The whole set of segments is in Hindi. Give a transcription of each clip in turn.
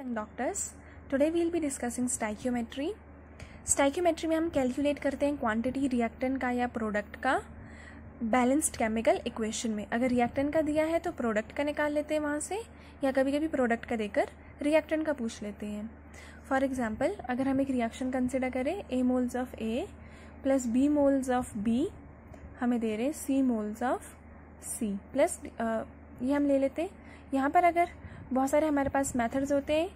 Young doctors, today we will be discussing stoichiometry. Stoichiometry में हम कैलकुलेट करते हैं क्वांटिटी रिएक्टेंट का या प्रोडक्ट का बैलेंस्ड केमिकल इक्वेशन में. अगर रिएक्टेंट का दिया है तो प्रोडक्ट का निकाल लेते हैं वहाँ से, या कभी कभी प्रोडक्ट का देकर रिएक्टेंट का पूछ लेते हैं. फॉर एग्जांपल, अगर हम एक रिएक्शन कंसिडर करें, A moles of A plus B moles of B हमें दे रहे C moles of C plus ये हम ले लेते हैं. यहाँ पर अगर बहुत सारे हमारे पास मेथड्स होते हैं,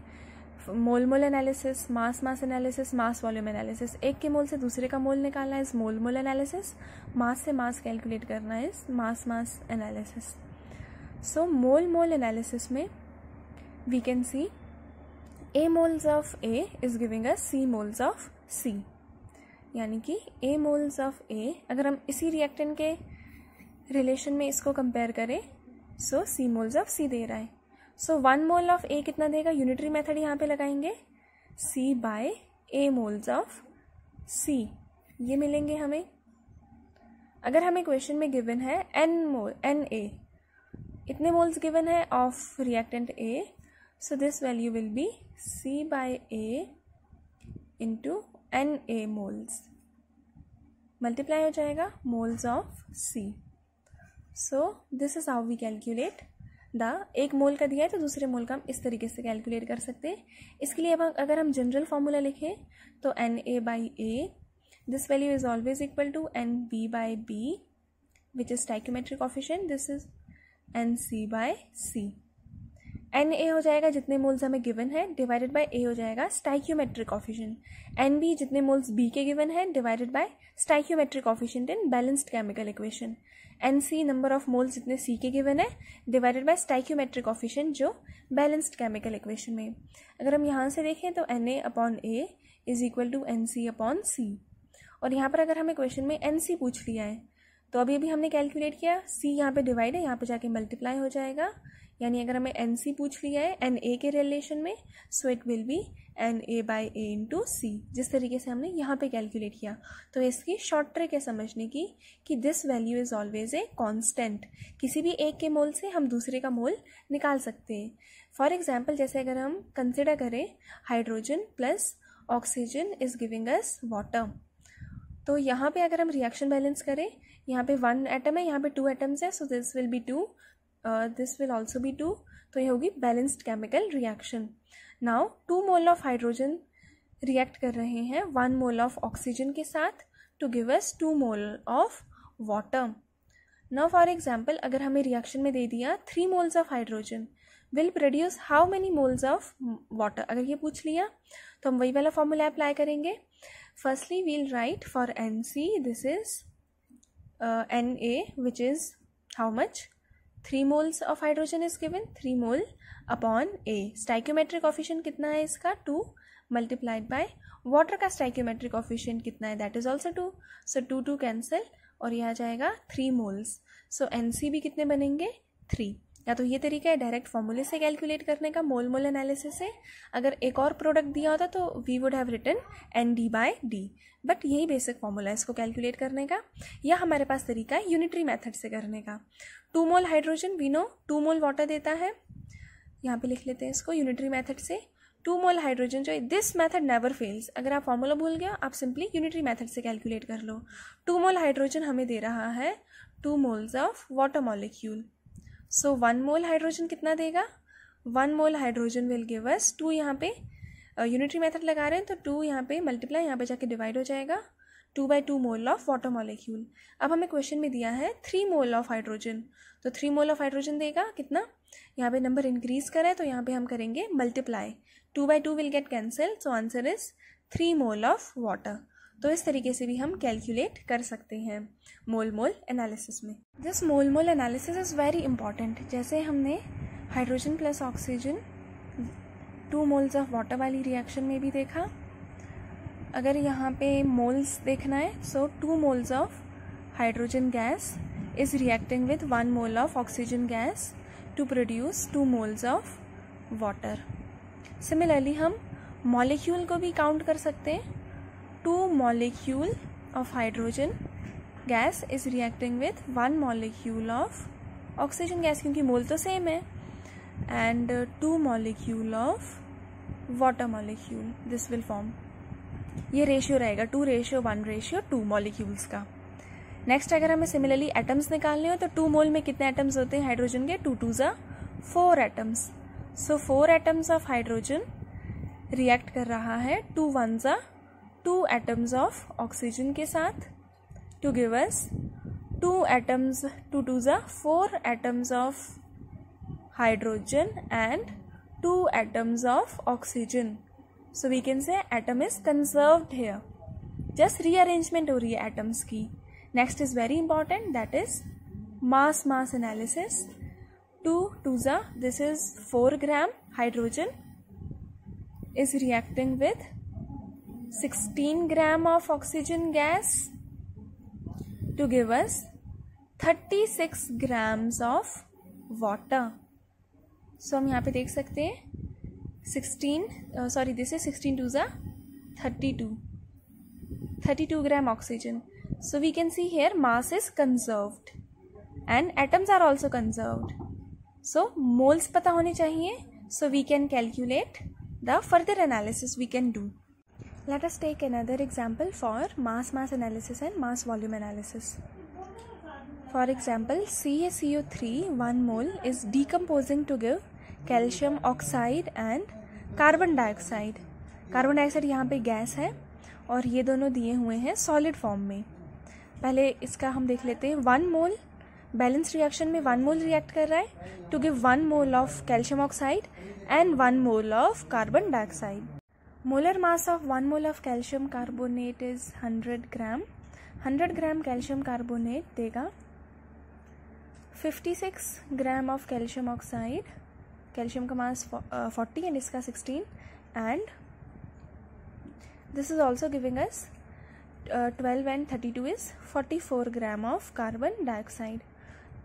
मोल एनालिसिस, मास एनालिसिस, मास वॉल्यूम एनालिसिस. एक के मोल से दूसरे का मोल निकालना है मोल एनालिसिस, मास से मास कैलकुलेट करना है mass analysis. So mole analysis में we can see A moles of A is giving us C moles of C, यानी कि A मोल्स ऑफ A अगर हम इसी रिएक्टेंट के रिलेशन में इसको कंपेयर करें, सो C मोल्स ऑफ C दे रहा है. सो 1 मोल ऑफ A कितना देगा, यूनिटरी मेथड यहाँ पे लगाएंगे, C by A moles of C ये मिलेंगे हमें. अगर हमें क्वेश्चन में गिवन है Na इतने मोल्स गिवन है of reactant A, so this value will be C by A into Na moles, multiply हो जाएगा moles of C. So this is how we calculate एक मोल का दिया है तो दूसरे मोल का हम इस तरीके से कैलकुलेट कर सकते हैं. इसके लिए अब अगर हम जनरल फॉर्मूला लिखें तो Na by A, this value is always equal to Nb by B which is stoichiometric coefficient, this is Nc by C. Na हो जाएगा जितने मोल्स हमें गिवन है डिवाइडेड बाय A हो जाएगा स्टाइक्योमेट्रिक कोफिशिएंट. Nb जितने मोल्स B के गिवन है divided by stoichiometric coefficient in balanced chemical equation. Nc number of moles जितने C के गिवन है डिवाइडेड बाय स्टाइक्योमेट्रिक कोफिशिएंट जो बैलेंस्ड केमिकल इक्वेशन में. अगर हम यहाँ से देखें तो Na upon A is equal to Nc upon C. और यहाँ पर अगर हमें क्वेश्चन में Nc पूछ लिया है तो अभी हमने कैलकुलेट किया, C यहाँ पे डिवाइड है, यहाँ पे जाके मल्टीप्लाई हो जाएगा. यानी अगर हमें Nc पूछ लिया है Na के रिलेशन में, so it will be Na by A into C, जिस तरीके से हमने यहाँ पे कैलकुलेट किया. तो इसकी शॉर्ट ट्रिक है समझने की कि this value is always a constant. किसी भी एक के मोल से हम दूसरे का मोल निकाल सकते हैं. फॉर एग्जाम्पल, जैसे अगर हम कंसिडर करें hydrogen plus oxygen is giving us water, तो यहाँ पे अगर हम रिएक्शन बैलेंस करें, यहाँ पे 1 एटम है, यहाँ पे 2 एटम्स है, so this will be 2, this will also be 2, तो ये होगी balanced chemical reaction. Now 2 mole of hydrogen react कर रहे हैं 1 मोल ऑफ ऑक्सीजन के साथ to give us 2 mole of water. Now for example, अगर हमें रिएक्शन में दे दिया 3 moles of hydrogen will produce how many moles of water, अगर ये पूछ लिया तो हम वही वाला फॉर्मूला अप्लाई करेंगे. Firstly we'll write for Nc, this is Na which is how much, 3 moles of hydrogen is given, 3 mole upon A. Stoichiometric coefficient कितना है इसका, 2 मल्टीप्लाइड बाय वाटर का स्टाइक्योमेट्रिक कोफिशिएंट कितना है, that is also 2, so 2 cancel और ये आ जाएगा 3 मोल्स. सो Nc भी कितने बनेंगे, 3. या तो ये तरीका है डायरेक्ट फॉर्मूले से कैलकुलेट करने का मोल एनालिसिस से. अगर एक और प्रोडक्ट दिया होता तो we would have written Nd by D, but यही बेसिक फॉर्मूला है इसको कैलकुलेट करने का. या हमारे पास तरीका है यूनिटरी मेथड से करने का. 2 mole hydrogen we know 2 mole water देता है, यहाँ पे लिख लेते हैं इसको यूनिटरी मेथड से. 2 मोल हाइड्रोजन जो दिस मेथड नेवर फेल्स. अगर आप फॉर्मूला भूल गए आप सिंपली यूनिटरी मेथड से कैलकुलेट कर लो. 2 मोल हाइड्रोजन हमें दे रहा है 2 moles of water molecule. So 1 mole hydrogen कितना देगा, 1 मोल हाइड्रोजन विल गिव अस 2, यहाँ पे यूनिटरी मेथड लगा रहे हैं तो 2 यहाँ पे मल्टीप्लाई, यहाँ पे जाके डिवाइड हो जाएगा 2 by 2 mole of water molecule. अब हमें क्वेश्चन में दिया है 3 मोल ऑफ हाइड्रोजन, तो 3 मोल ऑफ हाइड्रोजन देगा कितना, यहाँ पे नंबर इंक्रीज करें तो यहाँ पे हम करेंगे multiply, 2 by 2 will get cancel, so answer is 3 mole of water. तो इस तरीके से भी हम कैलकुलेट कर सकते हैं मोल एनालिसिस में. This mole analysis is very important. जैसे हमने hydrogen plus oxygen 2 moles of water वाली रिएक्शन में भी देखा. अगर यहाँ पे मोल्स देखना है, so 2 moles of hydrogen gas is reacting with 1 mole of oxygen gas to produce 2 moles of water. Similarly हम मॉलिक्यूल को भी काउंट कर सकते हैं. 2 molecule of hydrogen gas is reacting with 1 molecule of oxygen gas, क्योंकि मोल तो सेम है, and 2 molecule of water molecule this will form. ये रेशियो रहेगा 2:1:2 मॉलिक्यूल्स का। नेक्स्ट अगर हमें सिमिलरली एटम्स निकालने हो तो 2 मोल में कितने एटम्स होते हैं हाइड्रोजन के? 2 2 4 atoms. So 4 atoms of hydrogen react कर रहा है 2 1 2 एटम्स ऑफ ऑक्सीजन के साथ to give us 2 atoms 2 2 4 atoms of hydrogen and 2 atoms of oxygen. So we can say atom is conserved here, just rearrangement हो रही है एटम्स की। Next is very important, that is mass analysis. 2 2 this is 4 gram hydrogen is reacting with 16 gram of oxygen gas to give us 36 grams of water. So हम यहाँ पे देख सकते हैं 16 2 32 gram oxygen. So we can see here mass is conserved and atoms are also conserved. So moles पता होने चाहिए, so we can calculate the further analysis we can do. Let us take another example for mass analysis and mass volume analysis. For example, CaCO3 1 mole is decomposing to give calcium oxide and carbon dioxide. Carbon dioxide यहाँ पे गैस है और ये दोनों दिए हुए हैं सॉलिड फॉर्म में। पहले इसका हम देख लेते हैं। 1 मोल बैलेंस रिएक्शन में 1 मोल रिएक्ट कर रहा है to give 1 mole of calcium oxide and 1 mole of carbon dioxide. Molar mass of 1 mole of calcium carbonate is 100 gram. 100 gram calcium carbonate देगा 56 gram of calcium oxide. Calcium का मास 40 and इसका 16 and this is also giving us 12 and 32 is 44 gram of carbon dioxide.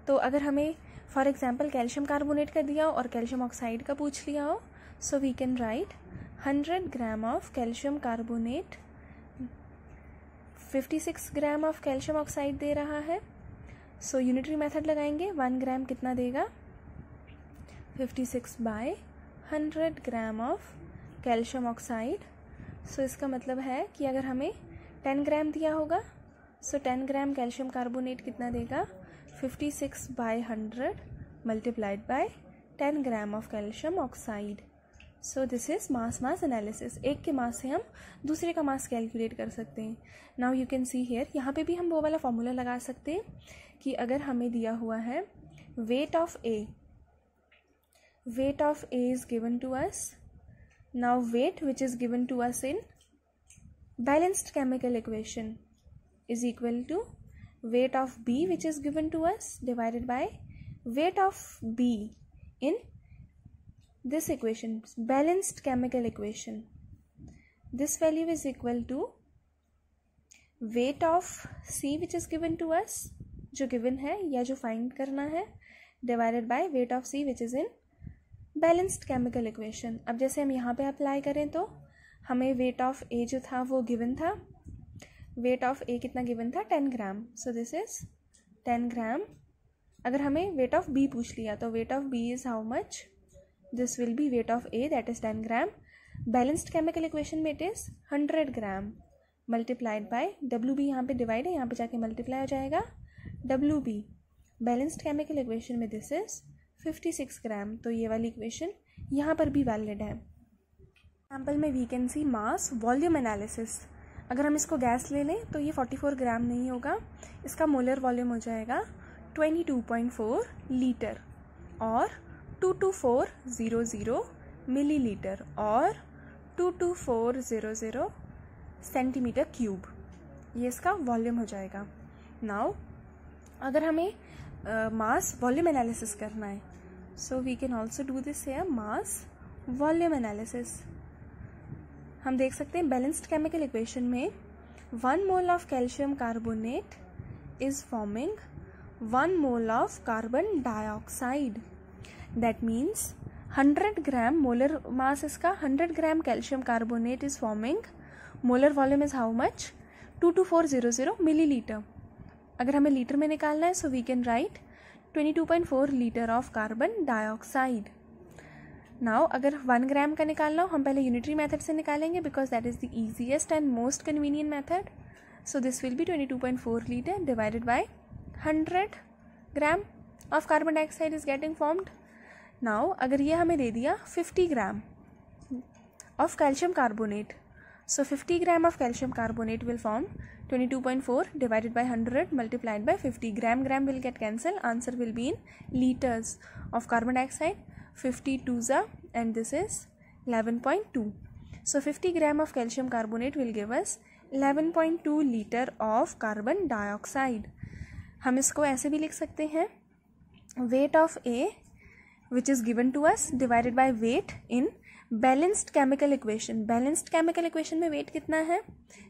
तो अगर हमें फॉर एग्जाम्पल कैल्शियम कार्बोनेट का दिया हो और कैल्शियम ऑक्साइड का पूछ लिया हो, so we can write 100 gram of calcium carbonate 56 gram of calcium oxide दे रहा है। सो यूनिटरी मेथड लगाएंगे। 1 ग्राम कितना देगा? 56/100 ग्राम ऑफ कैल्शियम ऑक्साइड। सो इसका मतलब है कि अगर हमें 10 ग्राम दिया होगा, सो 10 ग्राम कैल्शियम कार्बोनेट कितना देगा? 56/100 multiplied by 10 gram of calcium oxide. So this is mass analysis. एक के मास से हम दूसरे का मास कैलकुलेट कर सकते हैं। Now you can see here, यहाँ पे भी हम वो वाला फॉर्मूला लगा सकते हैं कि अगर हमें दिया हुआ है weight of A is given to us. Now weight which is given to us in balanced chemical equation is equal to weight of B which is given to us divided by weight of B in this equation, balanced chemical equation. This value is equal to weight of C which is given to us, जो given है या जो find करना है, divided by weight of C which is in balanced chemical equation. अब जैसे हम यहाँ पे अप्लाई करें तो हमें weight of A जो था वो given था, वेट ऑफ ए कितना गिवन था? 10 ग्राम. सो दिस इज 10 ग्राम. अगर हमें वेट ऑफ बी पूछ लिया तो weight of B is how much? This will be weight of A that is 10 gram. Balanced chemical equation में it is 100 gram multiplied by W B, यहाँ पे डिवाइड है, यहाँ पे जाके मल्टीप्लाई हो जाएगा W B. Balanced chemical equation में दिस इज 56 ग्राम. तो ये वाली इक्वेशन यहाँ पर भी वैलिड है. एग्जाम्पल में we can see mass volume analysis. अगर हम इसको गैस ले लें तो ये 44 ग्राम नहीं होगा, इसका मोलर वॉल्यूम हो जाएगा 22.4 लीटर और 22400 मिलीलीटर और 22400 सेंटीमीटर क्यूब. ये इसका वॉल्यूम हो जाएगा. नाउ अगर हमें मास वॉल्यूम एनालिसिस करना है, so we can also do this here, mass volume analysis. हम देख सकते हैं बैलेंस्ड केमिकल इक्वेशन में 1 mole of calcium carbonate is forming 1 mole of carbon dioxide. That means 100 gram molar mass इसका, 100 gram calcium carbonate is forming, molar volume is how much? 22400 millilitre. अगर हमें लीटर में निकालना है, so we can write 22.4 litre of carbon dioxide. Now अगर 1 ग्राम का निकालना हो, हम पहले यूनिटरी मेथड से निकालेंगे because that is the easiest and most convenient method. So this will B 22.4 litre divided by 100 gram of carbon dioxide is getting formed. Now अगर ये हमें दे दिया 50 ग्राम of calcium carbonate, so 50 gram of calcium carbonate will form 22.4 divided by 100 multiplied by 50. Gram will get cancelled, answer will be in liters of carbon dioxide. 50 twos are, and this is 11.2. So 50 gram of calcium carbonate will give us 11.2 liter of carbon dioxide. हम इसको ऐसे भी लिख सकते हैं, weight of A which is given to us divided by weight in balanced chemical equation. Balanced chemical equation में वेट कितना है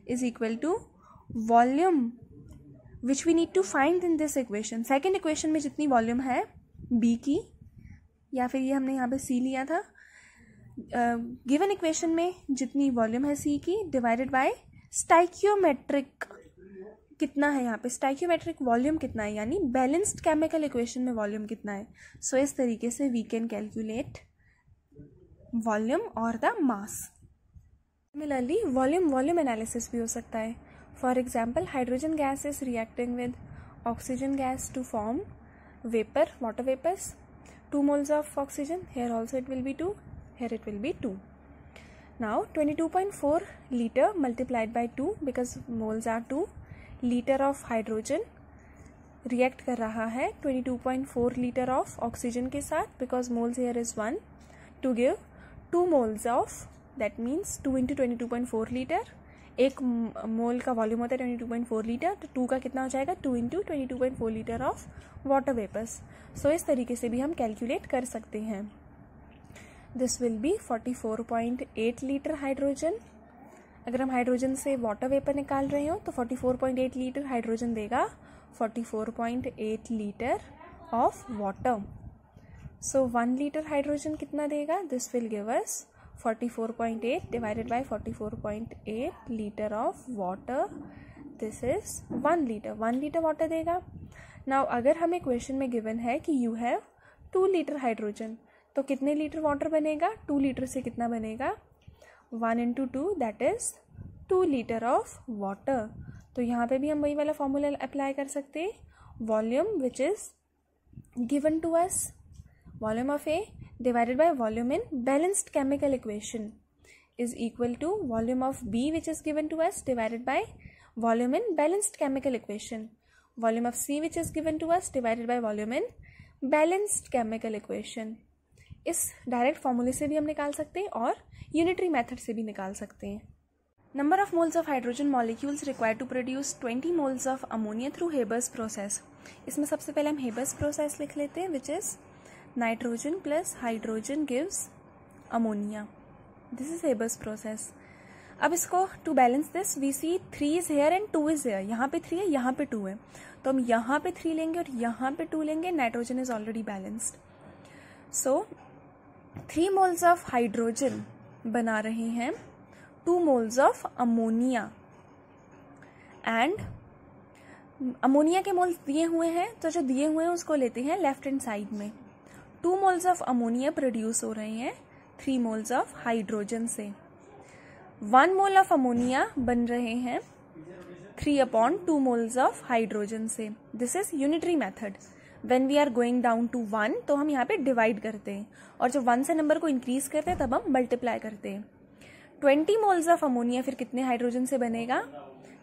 is equal to volume which we need to find in this equation. Second equation में जितनी वॉल्यूम है बी की, या फिर ये हमने यहाँ पे सी लिया था, गिवन इक्वेशन में जितनी वॉल्यूम है सी की डिवाइडेड बाय स्टाइकियोमेट्रिक कितना है यहाँ पे, स्टाइकियोमेट्रिक वॉल्यूम कितना है, यानी बैलेंस्ड केमिकल इक्वेशन में वॉल्यूम कितना है. सो इस तरीके से वी कैन कैलकुलेट वॉल्यूम और the mass. Similarly volume analysis भी हो सकता है. For example hydrogen gas is reacting with oxygen gas to form vapour, water vapours. 2 moles of oxygen, here also it will be 2, here it will be 2. Now 22.4 liter multiplied by 2 because moles are 2 liter of hydrogen react कर रहा है 22.4 liter of oxygen के साथ because moles here is 1 to give 2 moles of, that means 2 into 22.4 litre. एक मोल का वॉल्यूम होता है 22.4 लीटर, तो 2 का कितना हो जाएगा 2 into 22.4 litre of water vapours. So इस तरीके से भी हम कैलकुलेट कर सकते हैं. This will be 44.8 litre hydrogen. अगर हम हाइड्रोजन से वाटर वेपर निकाल रहे हो तो 44.8 लीटर हाइड्रोजन देगा 44.8 litre of water. So 1 liter hydrogen कितना देगा, this will give us 44.8 divided by 44.8 liter of water. This is 1 liter. 1 liter water देगा. Now अगर हमें क्वेश्चन में गिवन है कि you have 2 liter hydrogen, तो कितने लीटर वाटर बनेगा, 2 लीटर से कितना बनेगा 1 into 2 that is 2 liter of water. तो यहाँ पे भी हम वही वाला फॉर्मूला अप्लाई कर सकते हैं. Volume which is given to us, volume of A divided by volume in balanced chemical equation is equal to volume of B which is given to us divided by volume in balanced chemical equation. Volume of C which is given to us divided by volume in balanced chemical equation. इस डायरेक्ट फॉर्मूले से भी हम निकाल सकते हैं और यूनिटरी मेथड से भी निकाल सकते हैं. Number of moles of hydrogen molecules required to produce 20 moles of ammonia through Haber's process. इसमें सबसे पहले हम हेबर्स प्रोसेस लिख लेते हैं which is nitrogen plus hydrogen gives ammonia. This is Haber's process. अब इसको to balance this we see 3 is here and 2 is here. यहाँ पे 3 है, यहाँ पे 2 है, तो हम यहाँ पे 3 लेंगे और यहाँ पे 2 लेंगे. Nitrogen is already balanced. So 3 moles of hydrogen बना रहे हैं 2 moles of ammonia. And ammonia के मोल्स दिए हुए हैं, तो जो दिए हुए हैं उसको लेते हैं लेफ्ट हैंड साइड में. 2 moles ऑफ अमोनिया प्रोड्यूस हो रहे हैं 3 moles ऑफ हाइड्रोजन से. 1 mole ऑफ अमोनिया बन रहे हैं 3/2 moles ऑफ हाइड्रोजन से. This is unitary method. When we are going down to 1 तो हम यहाँ पे डिवाइड करते हैं, और जब 1 से नंबर को इंक्रीज करते हैं तब हम मल्टीप्लाई करते हैं. 20 moles ऑफ अमोनिया फिर कितने हाइड्रोजन से बनेगा,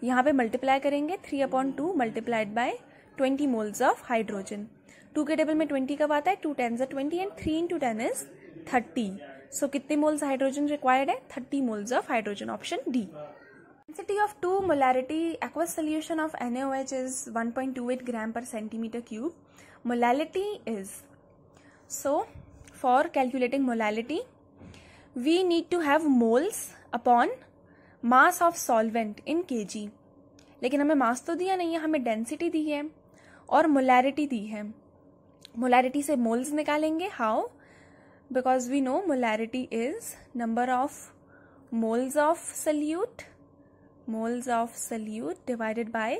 यहाँ पे मल्टीप्लाई करेंगे 3/2 multiplied by 20 moles of hydrogen. 2 के टेबल में 20 कब आता है, 2 10s are 20 and 3 into 10 is 30. सो कितने मोल्स हाइड्रोजन रिक्वायर्ड है, 30 moles of hydrogen, option D. Density of 2 molarity aqueous solution of NaOH is 1.28 gram per centimeter cube. Molality is, so for calculating molality we need to have moles upon mass of solvent in kg. लेकिन हमें मास तो दिया नहीं है, हमें डेंसिटी दी है और मोलैरिटी दी है. मोलैरिटी से मोल्स निकालेंगे. How, because we know molarity is number of moles of solute divided by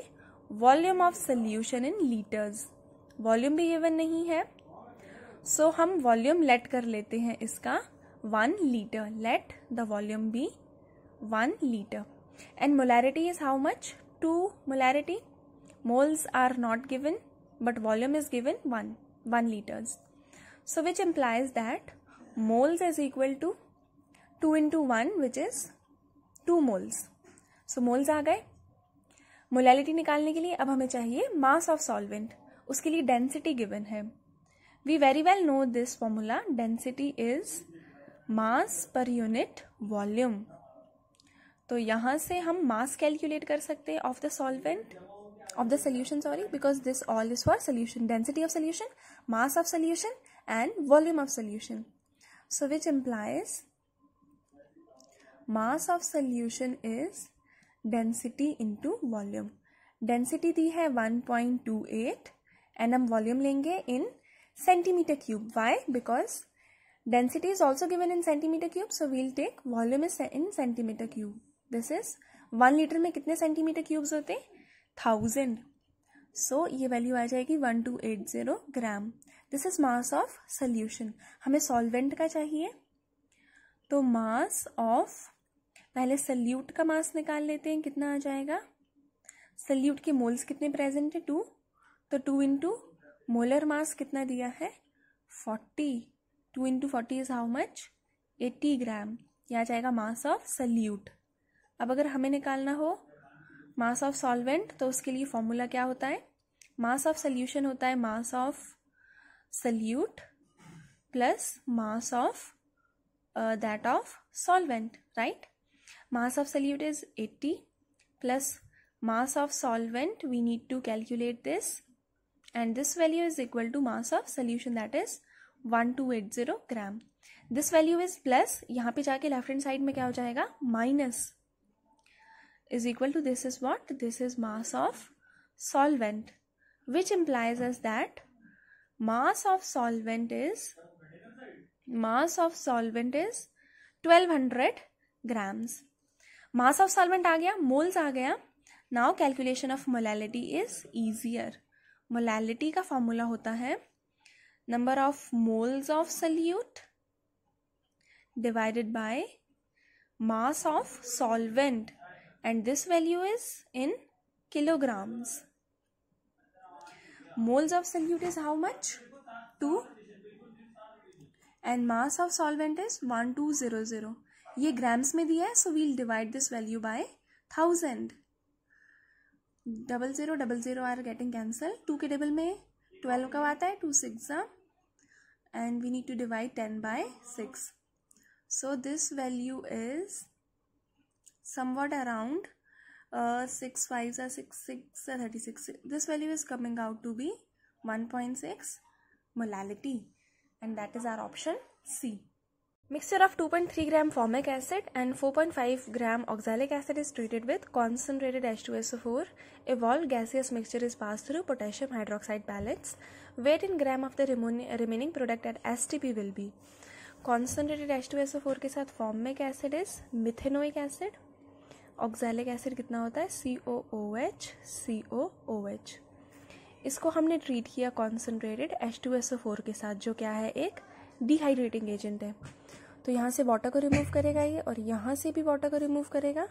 volume of solution in litres. Volume भी गिवन नहीं है, सो हम वॉल्यूम लेट कर लेते हैं इसका 1 liter. Let the volume be 1 liter. And molarity is how much? 2 molarity. Moles are not given, but volume is given 1 liters. So which implies that moles is equal to 2 into 1, which is 2 moles. So moles आ गए. मोलैलिटी निकालने के लिए अब हमें चाहिए मास ऑफ सॉल्वेंट. उसके लिए डेंसिटी गिवन है. We very well know this formula. Density is mass per unit volume. तो यहाँ से हम मास कैलकुलेट कर सकते हैं of the solvent, of the solution, sorry, because this all is for solution. Density of solution, mass of solution and volume of solution. So which implies mass of solution is density into volume. Density दी है 1.28 एंड हम वॉल्यूम लेंगे in centimetre cube. Why? Because density is also given in centimetre cube, so we'll take volume is in centimetre cube. This is 1 litre में कितने सेंटीमीटर क्यूब्स होते हैं? 1000. सो ये वैल्यू आ जाएगी 1280 gram. This is mass of solution. हमें सॉल्वेंट का चाहिए, तो मास ऑफ, पहले सल्यूट का मास निकाल लेते हैं. कितना आ जाएगा? सल्यूट के मोल्स कितने प्रेजेंट है? 2. तो 2 इंटू मोलर मास कितना दिया है? 40. 2 इंटू 40 इज हाउ मच? 80 ग्राम. यह आ जाएगा मास ऑफ सल्यूट. अब अगर हमें निकालना हो मास ऑफ सॉल्वेंट, तो उसके लिए फॉर्मूला क्या होता है? मास ऑफ सोल्यूशन होता है mass of solute plus mass of that of solvent, right? Mass of solute is 80 plus mass of solvent. We need to calculate this, and this value is equal to mass of solution, that is 1280 gram. This value is plus, यहाँ पे जाके लेफ्ट हैंड साइड में क्या हो जाएगा? Minus is equal to this is what? This is mass of solvent, which implies us that mass of solvent is 1200 grams. Mass of solvent आ गया, मोल्स आ गया. Now calculation of molality is easier. Molality का फॉर्मूला होता है number of moles of solute divided by mass of solvent, and this value is in kilograms. Moles of solute is how much? 2 and mass of solvent is 1200. ये ग्राम्स में दिया है, so we'll divide this value by 1000. 0000 are getting cancelled. 2 के टेबल में 12 कब आता है? 2 6 and we need to divide 10 by 6. So this value is somewhat around 6 5s are 6 6 are 36. This value is coming out to be 1.6 molality, and that is our option C. Mixture of 2.3 gram formic acid and 4.5 gram oxalic acid is treated with concentrated H2SO4. Evolved gaseous mixture is passed through potassium hydroxide pellets. Weight in gram of the remaining product at STP will be. Concentrated H2SO4 के साथ formic acid is methanoic acid. Oxalic acid कितना होता है? COOH COOH. इसको हमने ट्रीट किया कॉन्सेंट्रेटेड H2SO4 के साथ, जो क्या है? एक डिहाइड्रेटिंग एजेंट है. तो यहाँ से वाटर को रिमूव करेगा ये, और यहाँ से भी वाटर को रिमूव करेगा,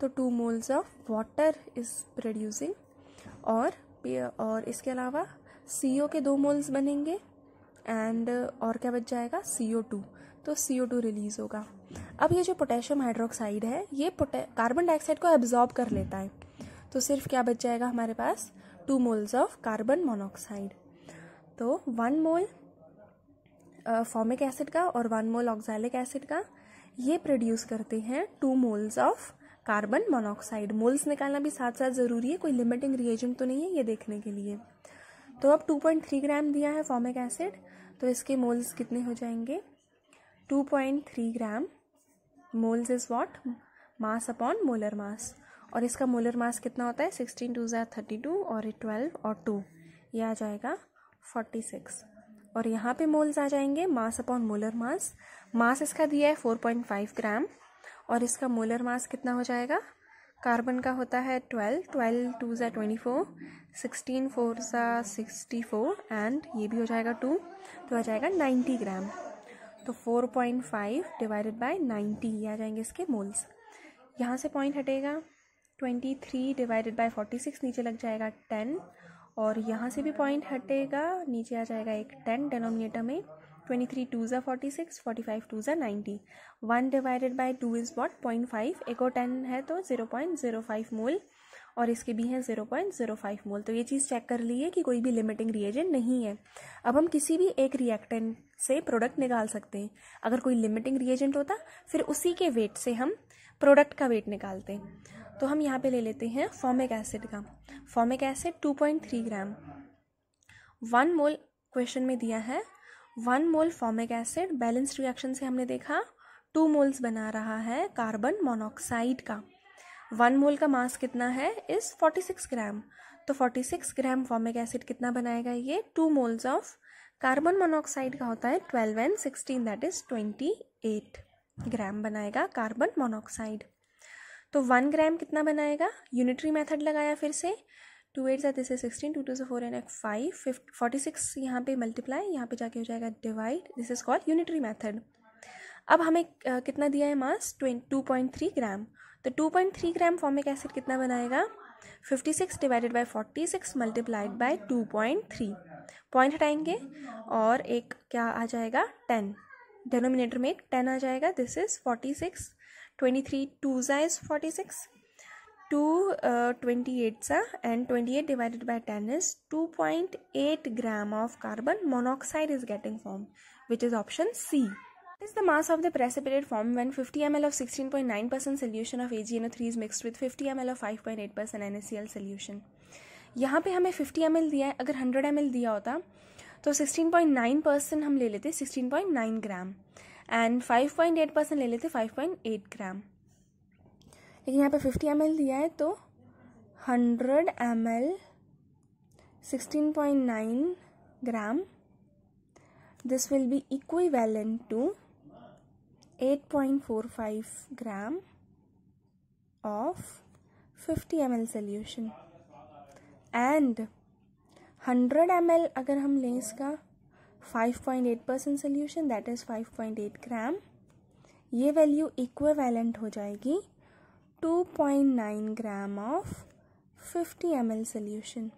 तो 2 moles of water is producing. और इसके अलावा CO के 2 moles बनेंगे, एंड और क्या बच जाएगा? CO2. तो CO2 रिलीज होगा. अब ये जो पोटेशियम हाइड्रोक्साइड है, ये कार्बन डाइऑक्साइड को एब्जॉर्ब कर लेता है, तो सिर्फ क्या बच जाएगा हमारे पास? 2 moles ऑफ कार्बन मोनोऑक्साइड. तो 1 mole फॉर्मिक एसिड का और 1 mole ऑक्सैलिक एसिड का, ये प्रोड्यूस करते हैं 2 moles of carbon monoxide. Moles निकालना भी साथ साथ ज़रूरी है, कोई लिमिटिंग रिएजेंट तो नहीं है ये देखने के लिए. तो अब 2.3 ग्राम दिया है फॉर्मिक एसिड, तो इसके मोल्स कितने हो जाएंगे? 2.3 gram. Moles is what? Mass upon molar mass. और इसका मोलर मास कितना होता है? 16 2 32 और 12 और 2, यह आ जाएगा 46. और यहाँ पे मोल्स आ जाएंगे मास अपॉन मोलर मास. मास इसका दिया है 4.5 ग्राम, और इसका मोलर मास कितना हो जाएगा? कार्बन का होता है 12 12 2 24, 16 4 64, एंड ये भी हो जाएगा 2, तो आ जाएगा 90 ग्राम. तो 4.5 डिवाइडेड बाय 90 ये आ जाएंगे इसके मोल्स। यहाँ से पॉइंट हटेगा 23 डिवाइडेड बाय 46 नीचे लग जाएगा 10, और यहाँ से भी पॉइंट हटेगा नीचे आ जाएगा एक 10 डिनोमिनेटर में। 23 2 ज़ा 46, 45 2 ज़ा 90। 1 डिवाइडेड बाय 2 इज़ वॉट 0.5, एक और 10 है तो 0.05 मोल, और इसके भी हैं 0.05 मोल। तो ये चीज़ चेक कर ली है कि कोई भी लिमिटिंग रिएजेंट नहीं है। अब हम किसी भी एक रिएक्टेंट से प्रोडक्ट निकाल सकते हैं। अगर कोई लिमिटिंग रिएजेंट होता फिर उसी के वेट से हम प्रोडक्ट का वेट निकालते हैं। तो हम यहाँ पे ले लेते हैं फॉर्मिक एसिड का। फॉर्मिक एसिड 2.3 ग्राम। 1 मोल क्वेश्चन में दिया है। 1 मोल फॉर्मिक एसिड बैलेंस्ड रिएक्शन से हमने देखा 2 मोल्स बना रहा है कार्बन मोनोऑक्साइड का। 1 मोल का मास कितना है इस 46 ग्राम। तो 46 ग्राम फॉर्मिक एसिड कितना बनाएगा ये 2 मोल्स ऑफ कार्बन मोनोऑक्साइड का होता है 12 and 16 दैट इज 28 ग्राम बनाएगा कार्बन मोनोऑक्साइड। तो 1 ग्राम कितना बनाएगा, यूनिटरी मेथड लगाया फिर से, 2 8 दिस इज 16, 2 2 से 4 and 5, 46 यहाँ पे मल्टीप्लाई, यहाँ पे जाके हो जाएगा divide, this is called unitary method. अब हमें कितना दिया है मास 2.3 ग्राम। तो 2.3 ग्राम फॉर्मिक एसिड कितना बनाएगा 56 divided by 46 multiplied by 2.3, point हटाएंगे और एक क्या आ जाएगा 10, डिनोमिनेटर में एक 10 आ जाएगा, दिस इज 46, 23 2 ज़ा इज 46, 2 28 ज़ा and 28 divided by 10 is 2.8 gram of carbon monoxide is getting form, which is option C. What is the mass of the precipitate formed when 50 ml of 16.9% solution of AgNO3 is mixed with 50 ml of 5.8% NaCl solution? यहाँ पे हमें 50 ml दिया है, अगर 100 ml दिया होता तो 16.9% हम ले लेते 16.9 ग्राम एंड 5.8% ले लेते 5.8 ग्राम। लेकिन यहाँ पे 50 ml दिया है तो 100 ml 16.9 gram, this will be equivalent to 8.45 gram of 50 ml solution and 100 ml अगर हम लें इसका 5.8% solution that is 5.8 gram, ये वैल्यू इक्विवेलेंट हो जाएगी 2.9 ग्राम ऑफ 50 ml solution।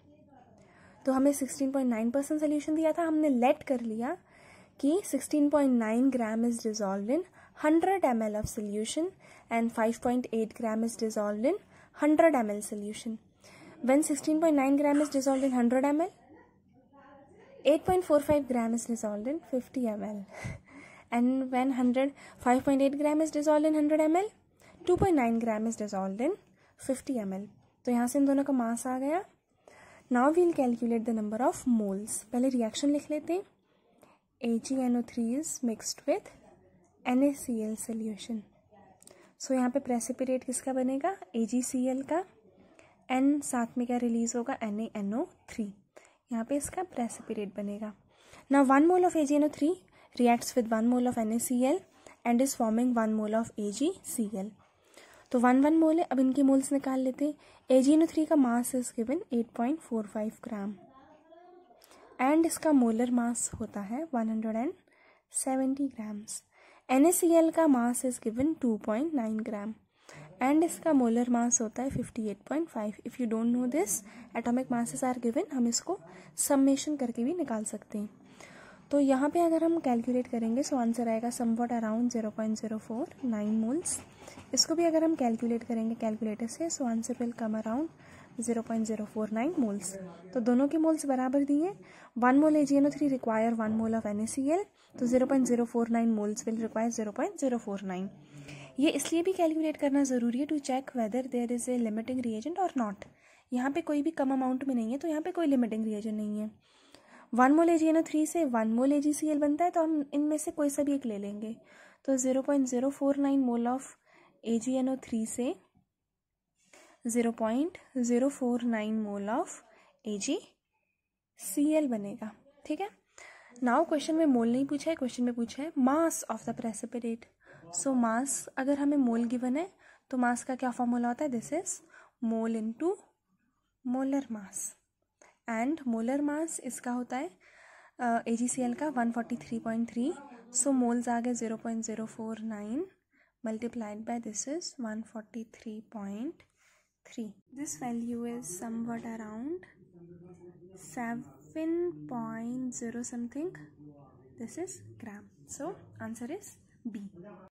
तो हमें 16.9% सोल्यूशन दिया था, हमने लेट कर लिया कि 16.9 gram is dissolved in 100 ml of solution and 5.8 gram is dissolved in 100 ml solution. When 16.9 gram is dissolved in 100 ml, 8.45 gram is dissolved in 50 ml. And when 5.8 gram is dissolved in 100 ml, 2.9 gram is dissolved in 50 ml. तो यहाँ से इन दोनों का मास आ गया। Now we'll calculate the number of moles. पहले रिएक्शन लिख लेते हैं। AgNO3 is mixed with NaCl solution. सो यहाँ पे प्रेसिपिटेट किसका बनेगा AgCl का, N साथ में क्या रिलीज होगा NaNO3, यहाँ पे इसका प्रेसिपिटेट बनेगा। Now 1 mole of AgNO3 reacts with 1 mole of NaCl and is forming 1 mole of AgCl. तो 1 मोल है। अब इनके मोल्स निकाल लेते हैं। AgNO3 का mass is given 8.45 gram and इसका मोलर मास होता है 170 ग्राम्स। NaCl का mass is given 2.9 gram and इसका मोलर मास होता है 58.5। If you don't know this atomic masses are given, हम इसको सम्मेशन करके भी निकाल सकते हैं। तो यहाँ पे अगर हम कैलकुलेट करेंगे सो आंसर आएगा समवॉट अराउंड 0.049 मोल्स। इसको भी अगर हम कैलकुलेट करेंगे कैलकुलेटर से so answer will come around 0.049 moles. तो दोनों के मोल्स बराबर दिए। 1 मोल AgNO3 require 1 mole of NaCl, तो 0.049 मोल्स विल रिक्वायर 0.049। ये इसलिए भी कैलकुलेट करना ज़रूरी है to check whether there is a limiting reagent और नॉट। यहाँ पे कोई भी कम अमाउंट में नहीं है तो यहाँ पे कोई लिमिटिंग रिएजेंट नहीं है। 1 मोल AgNO3 से 1 मोल AgCl बनता है तो हम इनमें से कोई सा भी एक ले लेंगे। तो 0.049 मोल ऑफ AgNO3 से 0.049 मोल ऑफ AgCl बनेगा। ठीक है। नाउ क्वेश्चन में मोल नहीं पूछा है, क्वेश्चन में पूछा है मास ऑफ द प्रेसिपिटेट। सो मास अगर हमें मोल गिवन है तो मास का क्या फॉर्मूला होता है, this is mole into molar mass and molar mass इसका होता है AgCl का 143.3। सो मोल्स आ गए 0.049 multiplied by this is 143.3. This value is somewhat around 7.0 something. This is gram. So answer is B.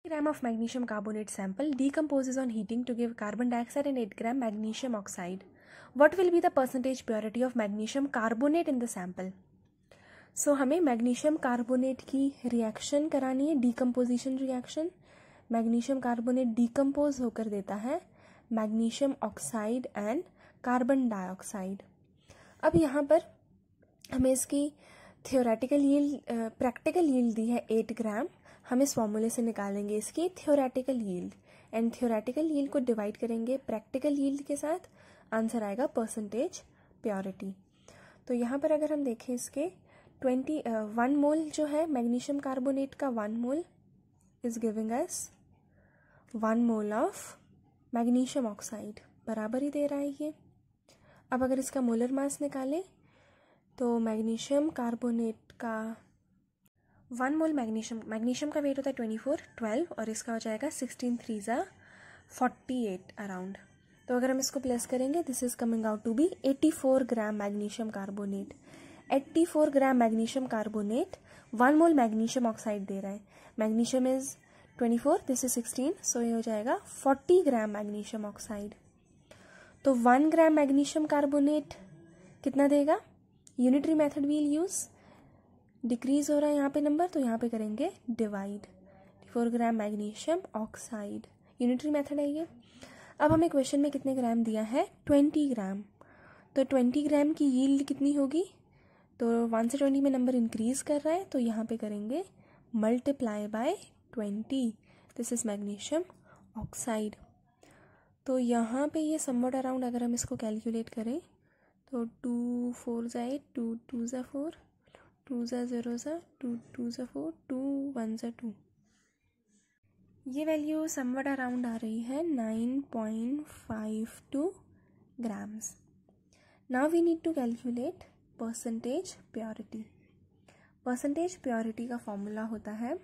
Gram of magnesium carbonate sample decomposes on heating to give carbon dioxide and 8 gram magnesium oxide. What will be the percentage purity of magnesium carbonate in the sample? सो हमें मैग्नीशियम कार्बोनेट की रिएक्शन करानी है, decomposition reaction. Magnesium carbonate decompose होकर देता है magnesium oxide and carbon dioxide. अब यहाँ पर हमें इसकी थियोरेटिकल यील्ड, प्रैक्टिकल यील्ड दी है 8 ग्राम. हम इस फॉर्मूले से निकालेंगे इसकी theoretical yield and theoretical yield को डिवाइड करेंगे प्रैक्टिकल यील्ड के साथ. आंसर आएगा परसेंटेज प्योरिटी. तो यहाँ पर अगर हम देखें इसके 1 मोल जो है मैग्नीशियम कार्बोनेट का 1 mole is giving us 1 mole of magnesium oxide, बराबर ही दे रहा है ये. अब अगर इसका मोलर मास निकालें तो मैग्नीशियम कार्बोनेट का 1 मोल मैग्नीशियम का वेट होता है 12 और इसका हो जाएगा 16 3 48 अराउंड. तो अगर हम इसको प्लस करेंगे this is coming out to be 84 gram magnesium carbonate. 84 gram magnesium carbonate 1 mole magnesium oxide दे रहा है. Magnesium is 24, this is 16, so ये हो जाएगा 40 ग्राम मैग्नीशियम ऑक्साइड. तो 1 ग्राम मैग्नीशियम कार्बोनेट कितना देगा? Unitary method we'll use. Decrease हो रहा है यहाँ पे नंबर, तो यहाँ पे करेंगे डिवाइड. 4 ग्राम मैग्नीशियम ऑक्साइड, यूनिटरी मेथड है ये. अब हमें क्वेश्चन में कितने ग्राम दिया है? 20 ग्राम. तो 20 ग्राम की यील्ड कितनी होगी? तो 1 से 20 में नंबर इंक्रीज कर रहा है, तो यहाँ पे करेंगे multiply by 20. This is magnesium oxide. तो यहाँ पे ये समवट अराउंड अगर हम इसको कैलकुलेट करें तो 2 4 ज़ा 8, 2 2 ज़ा 4, 2 ज़ा 0 ज़ा 2 2 ज़ा 4, 2 1 ज़ा 2. ये वैल्यू समवट अराउंड आ रही है 9.52 grams. Now we need to calculate percentage purity. Percentage purity का फॉर्मूला होता है,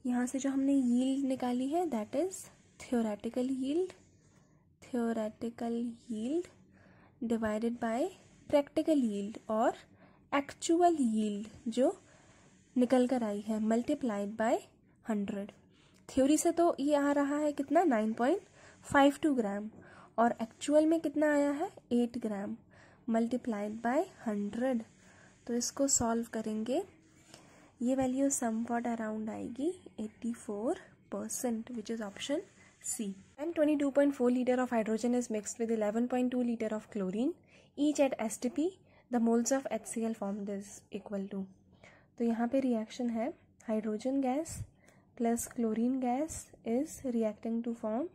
यहाँ से जो हमने यील्ड निकाली है that is theoretical yield divided by practical yield और एक्चुअल यील्ड जो निकल कर आई है मल्टीप्लाइड बाय 100. थ्योरी से तो ये आ रहा है कितना? 9.52 ग्राम और एक्चुअल में कितना आया है? 8 ग्राम मल्टीप्लाइड बाय 100. तो इसको सॉल्व करेंगे, ये वैल्यू समवॉट अराउंड आएगी 84% which is option C. And 22.4 litre of hydrogen is mixed with 11.2 litre of chlorine each at STP. The moles of HCl formed is equal to. तो यहाँ पे रिएक्शन है hydrogen gas plus chlorine gas is reacting to form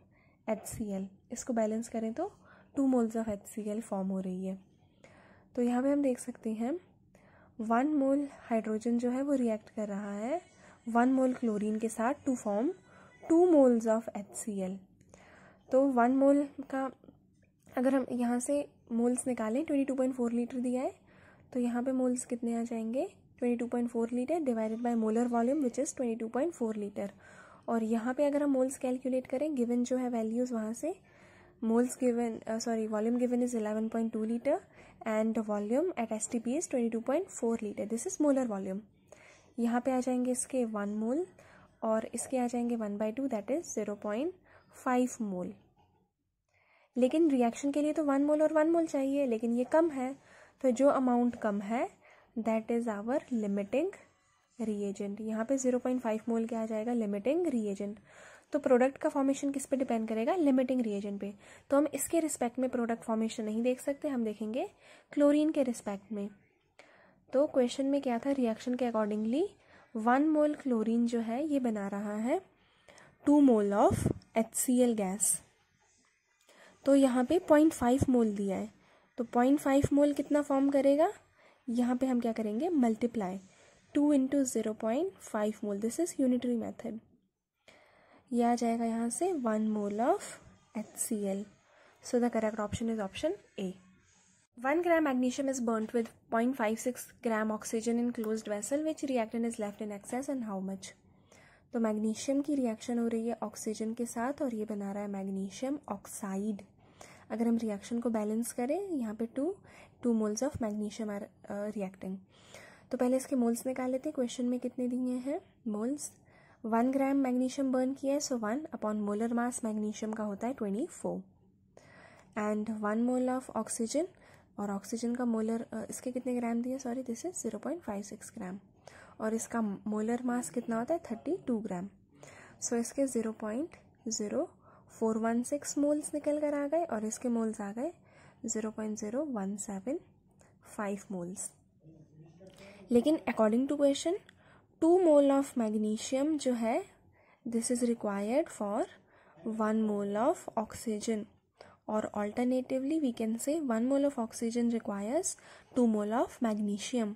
HCl. इसको बैलेंस करें तो 2 मोल्स ऑफ HCl फॉर्म हो रही है. तो यहाँ पे हम देख सकते हैं 1 मोल हाइड्रोजन जो है वो रिएक्ट कर रहा है 1 मोल क्लोरीन के साथ to form 2 moles of HCl. तो 1 मोल का अगर हम यहाँ से मोल्स निकालें 22.4 लीटर दिया है, तो यहाँ पे मोल्स कितने आ जाएंगे? 22.4 litre divided by molar volume which is 22.4 litre. और यहाँ पे अगर हम मोल्स कैलकुलेट करें गिवन जो है वैल्यूज़ वहाँ से moles given volume given is 11.2 litre and volume at STP is 22.4 litre. This is molar volume. यहाँ पे आ जाएंगे इसके 1 मोल और इसके आ जाएंगे 1/2 दैट इज 0.5 मोल. लेकिन रिएक्शन के लिए तो 1 मोल और 1 मोल चाहिए, लेकिन ये कम है, तो जो अमाउंट कम है that is our limiting reagent. यहाँ पे 0.5 मोल क्या आ जाएगा? Limiting reagent. तो प्रोडक्ट का फॉर्मेशन किस पे डिपेंड करेगा? लिमिटिंग रिएजेंट पे. तो हम इसके रिस्पेक्ट में प्रोडक्ट फॉर्मेशन नहीं देख सकते, हम देखेंगे क्लोरीन के रिस्पेक्ट में. तो क्वेश्चन में क्या था? रिएक्शन के अकॉर्डिंगली 1 मोल क्लोरीन जो है ये बना रहा है 2 मोल ऑफ HCl गैस. तो यहाँ पे 0.5 मोल दिया है, तो 0.5 मोल कितना फॉर्म करेगा? यहाँ पे हम क्या करेंगे? Multiply 2 into 0.5 mole. This is unitary method. यह आ जाएगा यहाँ से 1 mole of HCl. So the correct option is option A. 1 gram magnesium is burnt with 0.56 gram oxygen in closed vessel. Which reactant is left in excess and how much? तो मैग्नीशियम की रिएक्शन हो रही है ऑक्सीजन के साथ और ये बना रहा है मैग्नीशियम ऑक्साइड। अगर हम रिएक्शन को बैलेंस करें, यहाँ पे two moles of magnesium are reacting. तो पहले इसके मोल्स निकाल लेते हैं। क्वेश्चन में कितने दिए हैं मोल्स? 1 ग्राम मैग्नीशियम बर्न किया है, सो 1 अपॉन मोलर मास मैग्नीशियम का होता है 24 एंड 1 मोल ऑफ ऑक्सीजन, और ऑक्सीजन का मोलर इसके कितने ग्राम दिए? सॉरी, दिस इज 0.56 ग्राम, और इसका मोलर मास कितना होता है? 32 ग्राम। सो इसके 0.0416 मोल्स निकल कर आ गए और इसके मोल्स आ गए 0.0175 मोल्स। लेकिन according to question 2 mole of magnesium जो है this is required for 1 mole of oxygen, और alternatively we can say 1 mole of oxygen requires 2 mole of magnesium.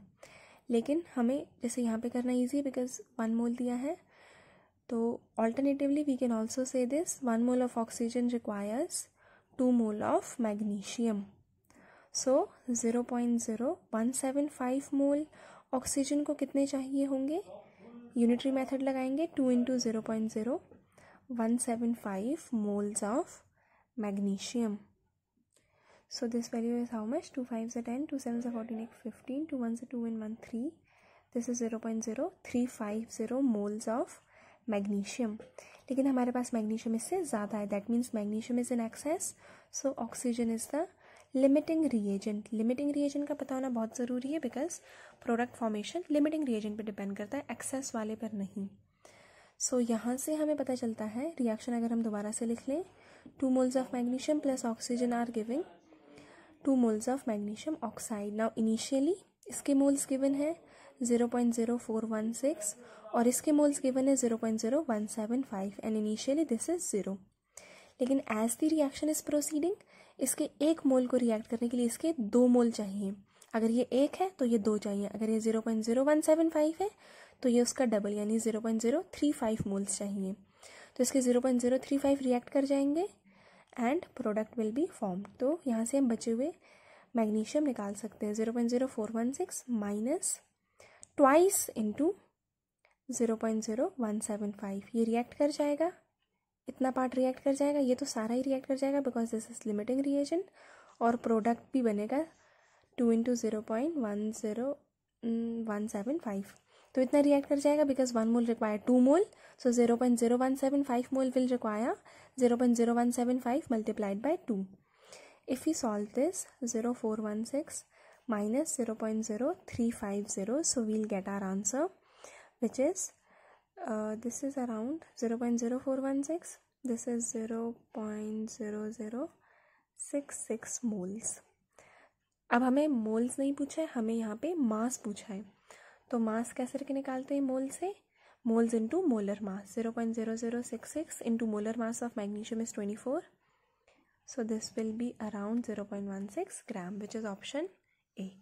लेकिन हमें जैसे यहाँ पे करना ईजी बिकॉज 1 मोल दिया है, तो alternatively we can also say this 1 mole of oxygen requires 2 mole of magnesium. So 0.0175 mole oxygen को कितने चाहिए होंगे? यूनिटरी मेथड लगाएंगे, 2 × 0.0175 moles of magnesium. So this value is how much? 2 5s are 10, 2 7s are 14, 8 15, 2 1s are 2 and 1 3. This is 0.0350 moles of magnesium. लेकिन हमारे पास मैग्नीशियम इससे ज़्यादा है, that means magnesium is in excess, so oxygen is the limiting reagent. Limiting reagent का पता होना बहुत ज़रूरी है because product formation limiting reagent पे डिपेंड करता है, एक्सेस वाले पर नहीं। सो यहाँ से हमें पता चलता है रिएक्शन अगर हम दोबारा से लिख लें, 2 moles of magnesium plus oxygen are giving 2 moles of magnesium oxide. Now initially इसके मोल्स गिवन है 0.0416 और इसके मोल्स गिवन है 0.0175 एंड इनिशियली दिस इज 0। लेकिन as the reaction is proceeding इसके 1 मोल को रिएक्ट करने के लिए इसके 2 मोल चाहिए। अगर ये 1 है तो ये 2 चाहिए, अगर ये 0.0175 है तो ये उसका डबल यानी 0.035 मोल्स चाहिए। तो इसके 0.035 रिएक्ट कर जाएंगे and product will be form. तो यहाँ से हम बचे हुए मैग्नीशियम निकाल सकते हैं, 0.0416 माइनस ट्वाइस इंटू 0.0175, ये रिएक्ट कर जाएगा, इतना पार्ट रिएक्ट कर जाएगा, ये तो सारा ही रिएक्ट कर जाएगा because this is limiting reagent, और प्रोडक्ट भी बनेगा 2 × 0.10175। तो इतना रिएक्ट कर जाएगा because 1 mole require 2 mole, so 0.0175 mole will require 0.0175 multiplied by 2। If we solve this 0.416 minus 0.0350, so we'll get our answer which is this is around 0.0416, this is 0.0066 moles। अब हमें मोल्स नहीं पूछा है, हमें यहाँ पे मास पूछा है, तो मास कैसे करके निकालते हैं मोल से? Moles into molar mass, 0.0066 into molar mass of magnesium is 24, so this will be around 0.16 gram, which is option A.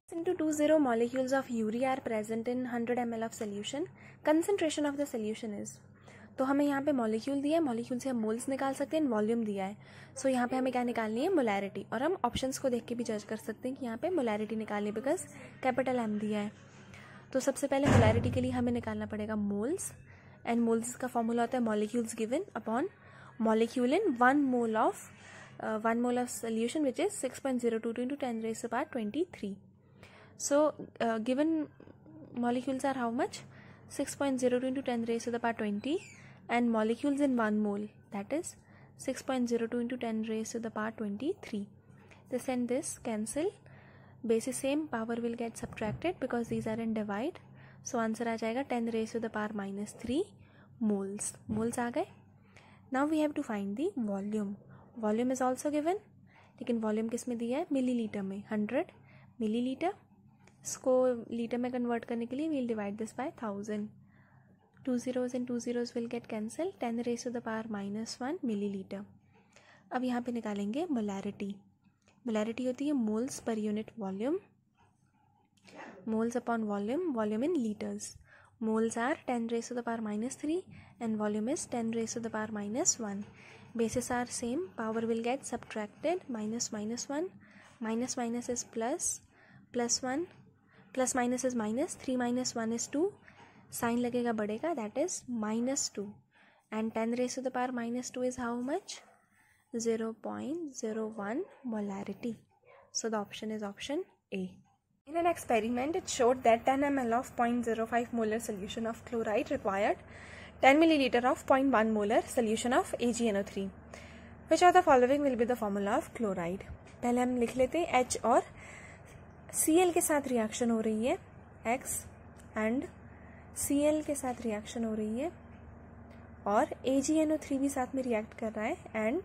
Into 20 molecules of urea are present in 100 ml of solution. Concentration of the solution is, तो हमें यहाँ पे मॉलिक्यूल दिया है, मॉलिक्यूल से हम मोल्स निकाल सकते हैं, वॉल्यूम दिया है, सो यहाँ पे हमें क्या निकालनी है? मोलैरिटी। और हम ऑप्शंस को देख के भी जज कर सकते हैं कि यहाँ पे मोलैरिटी निकालनी है बिकॉज कैपिटल M दिया है। तो सबसे पहले मोलैरिटी के लिए हमें निकालना पड़ेगा मोल्स, एंड मोल्स का फॉर्मूला होता है molecules given upon molecule in 1 mole of solution which is 6.022 into 10⁻23। So given molecules are how much? 6.02 into 10⁻20 and molecules in 1 mole, that is 6.02 into 10⁻23. This and this cancel, basis same, power will get subtracted because these are in divide, so answer आ जाएगा 10⁻³ moles। moles आ गए। Now we have to find the volume. Volume is also given, लेकिन वॉल्यूम किस में दिया है? मिलीलीटर में, 100 मिलीलीटर। इसको लीटर में कन्वर्ट करने के लिए we'll divide this by 1000, 2 zeros and 2 zeros will get cancelled, 10⁻⁻1 millilitre. अब यहाँ पे निकालेंगे मोलैरिटी। मोलैरिटी होती है moles per unit volume, moles upon volume, volume in litres. Moles are 10⁻³ and volume is 10⁻⁻1। bases are same, power will get subtracted, minus minus 1, minus minus is plus, plus 1, plus minus is minus, 3 minus 1 is 2, sign लगेगा बड़े का, that is -2 and 10 raised to the power -2 is how much? 0.01 molarity. So the option is option A. In an experiment, it showed that 10 ml of 0.05 molar solution of chloride required 10 milliliter of 0.1 molar solution of AgNO3. Which of the following will be the formula of chloride? पहले हम लिख लेते हैं H और Cl के साथ रिएक्शन हो रही है, X एंड Cl के साथ रिएक्शन हो रही है और AgNO3 भी साथ में रिएक्ट कर रहा है एंड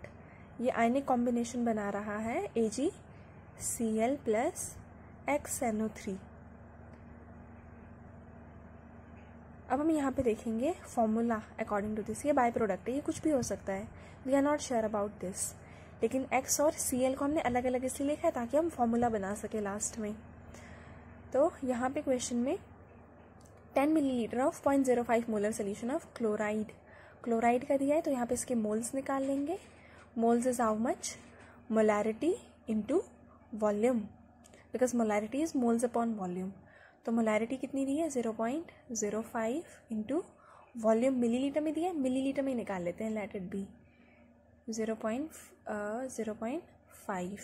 ये आयनिक कॉम्बिनेशन बना रहा है AgCl प्लस XNO3. अब हम यहाँ पे देखेंगे फॉर्मूला अकॉर्डिंग टू दिस. ये बाय प्रोडक्ट है, ये कुछ भी हो सकता है, we are not sure about this, लेकिन X और Cl को हमने अलग अलग इसलिए लिखा है ताकि हम फॉर्मूला बना सके लास्ट में. तो यहाँ पे क्वेश्चन में 10 millilitre of 0.05 molar solution of chloride का दिया है, तो यहाँ पे इसके मोल्स निकाल लेंगे. Moles is how much? Molarity into volume, because molarity is moles upon volume. तो मोलैरिटी कितनी दी है? 0.05 इंटू वॉल्यूम मिलीलीटर में दिया है, मिलीलीटर में निकाल लेते हैं, लेट इट बी 0.5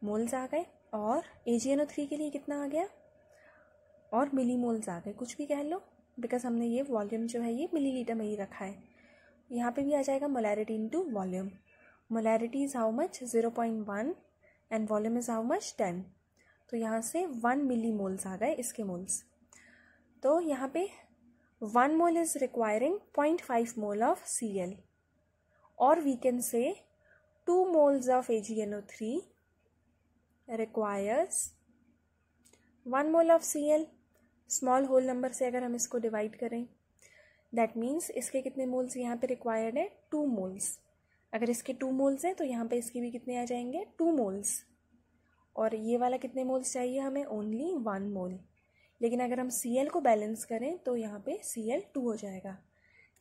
मोल्स आ गए. और AgNO3 के लिए कितना आ गया? और मिली मोल्स आ गए, कुछ भी कह लो, बिकॉज हमने ये वॉल्यूम जो है ये मिलीलीटर में ही रखा है. यहाँ पे भी आ जाएगा molarity into volume. Molarity is how much? 0.1 and volume is how much? 10. तो यहाँ से 1 मिली मोल्स आ गए इसके मोल्स. तो यहाँ पे 1 mole is requiring 0.5 mole of Cl, और we can say 2 moles of AgNO3 requires 1 mole of Cl. Small whole number से अगर हम इसको डिवाइड करें, दैट मीन्स इसके कितने मोल्स यहाँ पे रिक्वायर्ड है? 2 मोल्स. अगर इसके 2 मोल्स हैं तो यहाँ पे इसके भी कितने आ जाएंगे? 2 मोल्स. और ये वाला कितने मोल्स चाहिए हमें? ओनली 1 मोल. लेकिन अगर हम Cl को बैलेंस करें तो यहाँ पे Cl 2 हो जाएगा.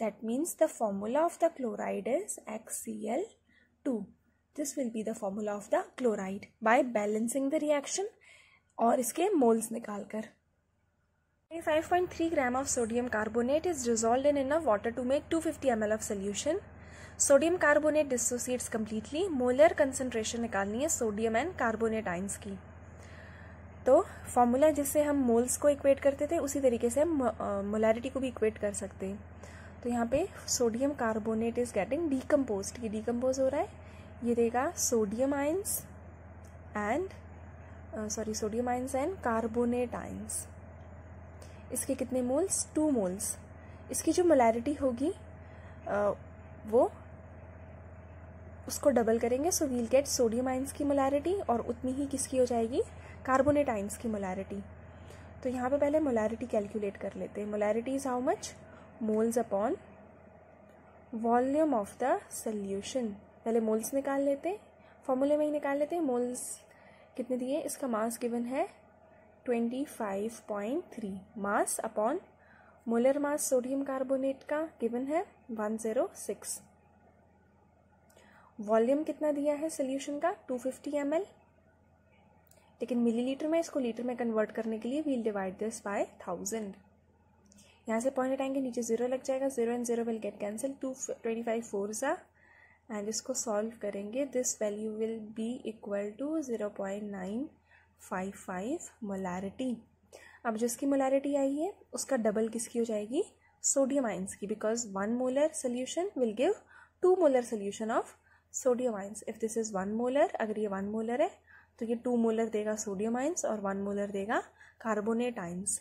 That means the formula of the chloride is XCl2. This will be the formula of the chloride by balancing the reaction और इसके मोल्स निकालकर. 5.3 gram of sodium carbonate is dissolved in enough water to make 250 ml of solution. Sodium carbonate dissociates completely. Molar concentration निकालनी है सोडियम एंड कार्बोनेट आइंस की. तो फॉर्मूला जिससे हम मोल्स को इक्वेट करते थे उसी तरीके से हम मोलैरिटी को भी इक्वेट कर सकते हैं. तो यहाँ पे sodium carbonate is getting decomposed. ये डीकम्पोज हो रहा है, ये देगा sodium ions and sodium ions and carbonate ions. इसके कितने मोल्स? 2 मोल्स. इसकी जो मोलैरिटी होगी वो उसको डबल करेंगे, so we'll get sodium ions की मोलैरिटी और उतनी ही किसकी हो जाएगी? कार्बोनेट आइंस की मोलैरिटी. तो यहाँ पे पहले मोलैरिटी कैलकुलेट कर लेते हैं. Molarity is how much? Moles upon volume of the solution. पहले मोल्स निकाल लेते हैं, फॉर्मूले में ही निकाल लेते हैं. मोल्स कितने दिए? इसका मास गिवन है 25.3. मास अपॉन मोलर मास सोडियम कार्बोनेट का गिवन है 106. वॉल्यूम कितना दिया है सोल्यूशन का? 250 ml. लेकिन मिलीलीटर में, इसको लीटर में कन्वर्ट करने के लिए वील डिवाइड दिस बाय 1000. यहाँ से पॉइंट हटाएंगे, नीचे 0 लग जाएगा, 0 and 0 will get cancel. 25 4 and इसको सॉल्व करेंगे. This value will be equal to 0.955 molarity. अब जिसकी मोलैरिटी आई है उसका डबल किसकी हो जाएगी? सोडियम आइंस की, because 1 molar solution will give 2 molar solution of sodium ions. If this is 1 molar, अगर ये 1 मोलर है तो ये 2 मोलर देगा सोडियम आइंस और 1 मोलर देगा कार्बोनेट आइंस.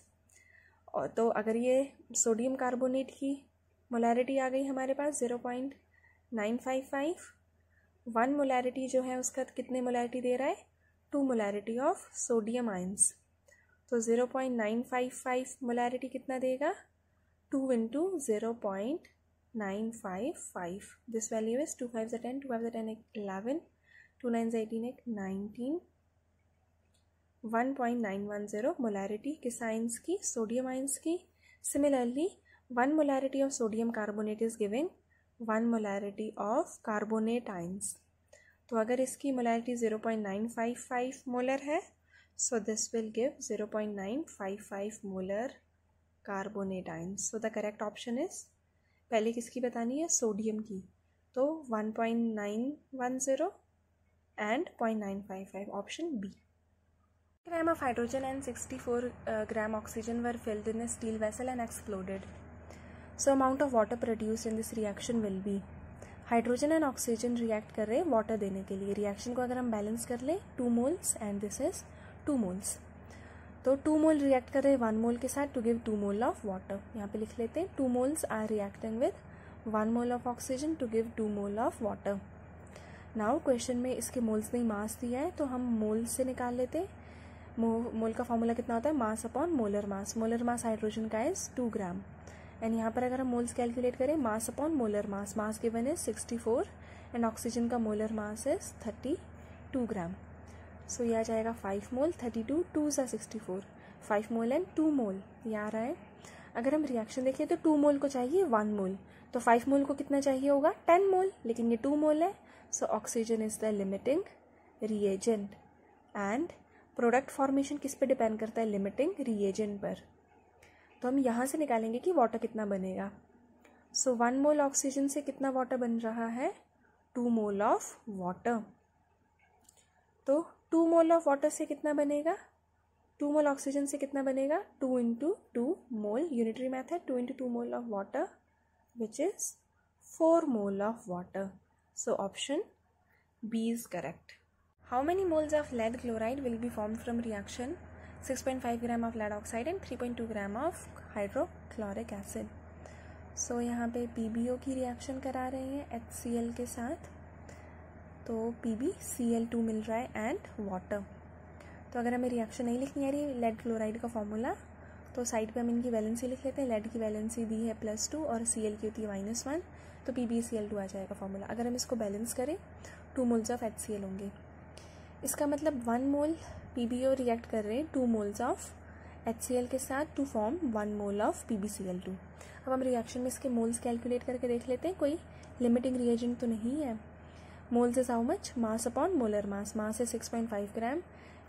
और तो अगर ये सोडियम कार्बोनेट की मोलैरिटी आ गई हमारे पास 0.955, 1 मोलैरिटी जो है उसका कितने मोलैरिटी दे रहा है? 2 मोलैरिटी ऑफ सोडियम आइंस. तो 0.955 मोलैरिटी कितना देगा? 2 into 0.955. This value is 2 5 10, 2 5 10 11, 2 9 18 19, 1.910 molarity किस आइंस की? सोडियम आइंस की. Similarly 1 molarity of sodium carbonate is giving 1 molarity of carbonate ions. तो अगर इसकी मोलैरिटी 0.955 मोलर है, so this will give 0.955 molar carbonate ions. So the correct option is, पहले किसकी बतानी है, सोडियम की, तो 1.910 and 0.955, option B. Gram of hydrogen and 64 gram oxygen were filled in a steel vessel and exploded. So amount of water produced in this reaction will be, hydrogen and oxygen react कर रहे हैं वाटर देने के लिए। रिएक्शन को अगर हम बैलेंस कर लें 2 moles and this is 2 moles, तो 2 मोल रिएक्ट कर रहे हैं 1 मोल के साथ to give 2 mole of water. यहाँ पे लिख लेते हैं 2 moles are reacting with 1 mole of oxygen to give 2 mole of water. Now question में इसके मोल्स ने मास दिया है तो हम मोल से निकाल लेते हैं। मोल का फॉर्मूला कितना होता है, मास अपॉन मोलर मास। मोलर मास हाइड्रोजन का इज 2 ग्राम एंड यहाँ पर अगर हम मोल्स कैलकुलेट करें, मास upon molar mass, mass given is 64 and oxygen का मोलर मास इज 32 ग्राम। सो ये आ जाएगा 5 मोल, 32 2 सा 64, 5 मोल एंड 2 मोल ये आ रहा है। अगर हम रिएक्शन देखें तो 2 मोल को चाहिए 1 मोल, तो 5 मोल को कितना चाहिए होगा 10 मोल, लेकिन ये 2 मोल है। So oxygen is the limiting reagent and product formation किस पे डिपेंड करता है, लिमिटिंग रिएजेंट पर। तो हम यहाँ से निकालेंगे कि वाटर कितना बनेगा। सो 1 मोल ऑक्सीजन से कितना वाटर बन रहा है, 2 मोल ऑफ वाटर। तो 2 मोल ऑफ वाटर से कितना बनेगा, 2 मोल ऑक्सीजन से कितना बनेगा, 2 into 2 mole, unitary method, 2 into 2 mole of water which is 4 mole of water. So option B is correct. How many moles of lead chloride will be formed from reaction 6.5 gram of lead oxide and 3.2 gram of hydrochloric acid. So यहाँ पे PbO की रिएक्शन करा रहे हैं HCl के साथ, तो PbCl2 मिल रहा है एंड वाटर। तो अगर हमें रिएक्शन नहीं लिखनी आ रही lead क्लोराइड का फॉर्मूला, तो साइड पे हम इनकी वैलेंसी लिख लेते हैं। lead की वैलेंसी दी है +2 और Cl की होती है -1, तो PbCl2 आ जाएगा फॉर्मूला। अगर हम इसको बैलेंस करें 2 मोल्स ऑफ HCl होंगे। इसका मतलब 1 मोल PbO रिएक्ट कर रहे हैं 2 मोल्स ऑफ HCl के साथ to form 1 mole of PbCl2। अब हम रिएक्शन में इसके मोल्स कैलकुलेट करके देख लेते हैं, कोई लिमिटिंग रिएजेंट तो नहीं है। Moles is how much, mass upon molar mass, mass है 6.5 ग्राम,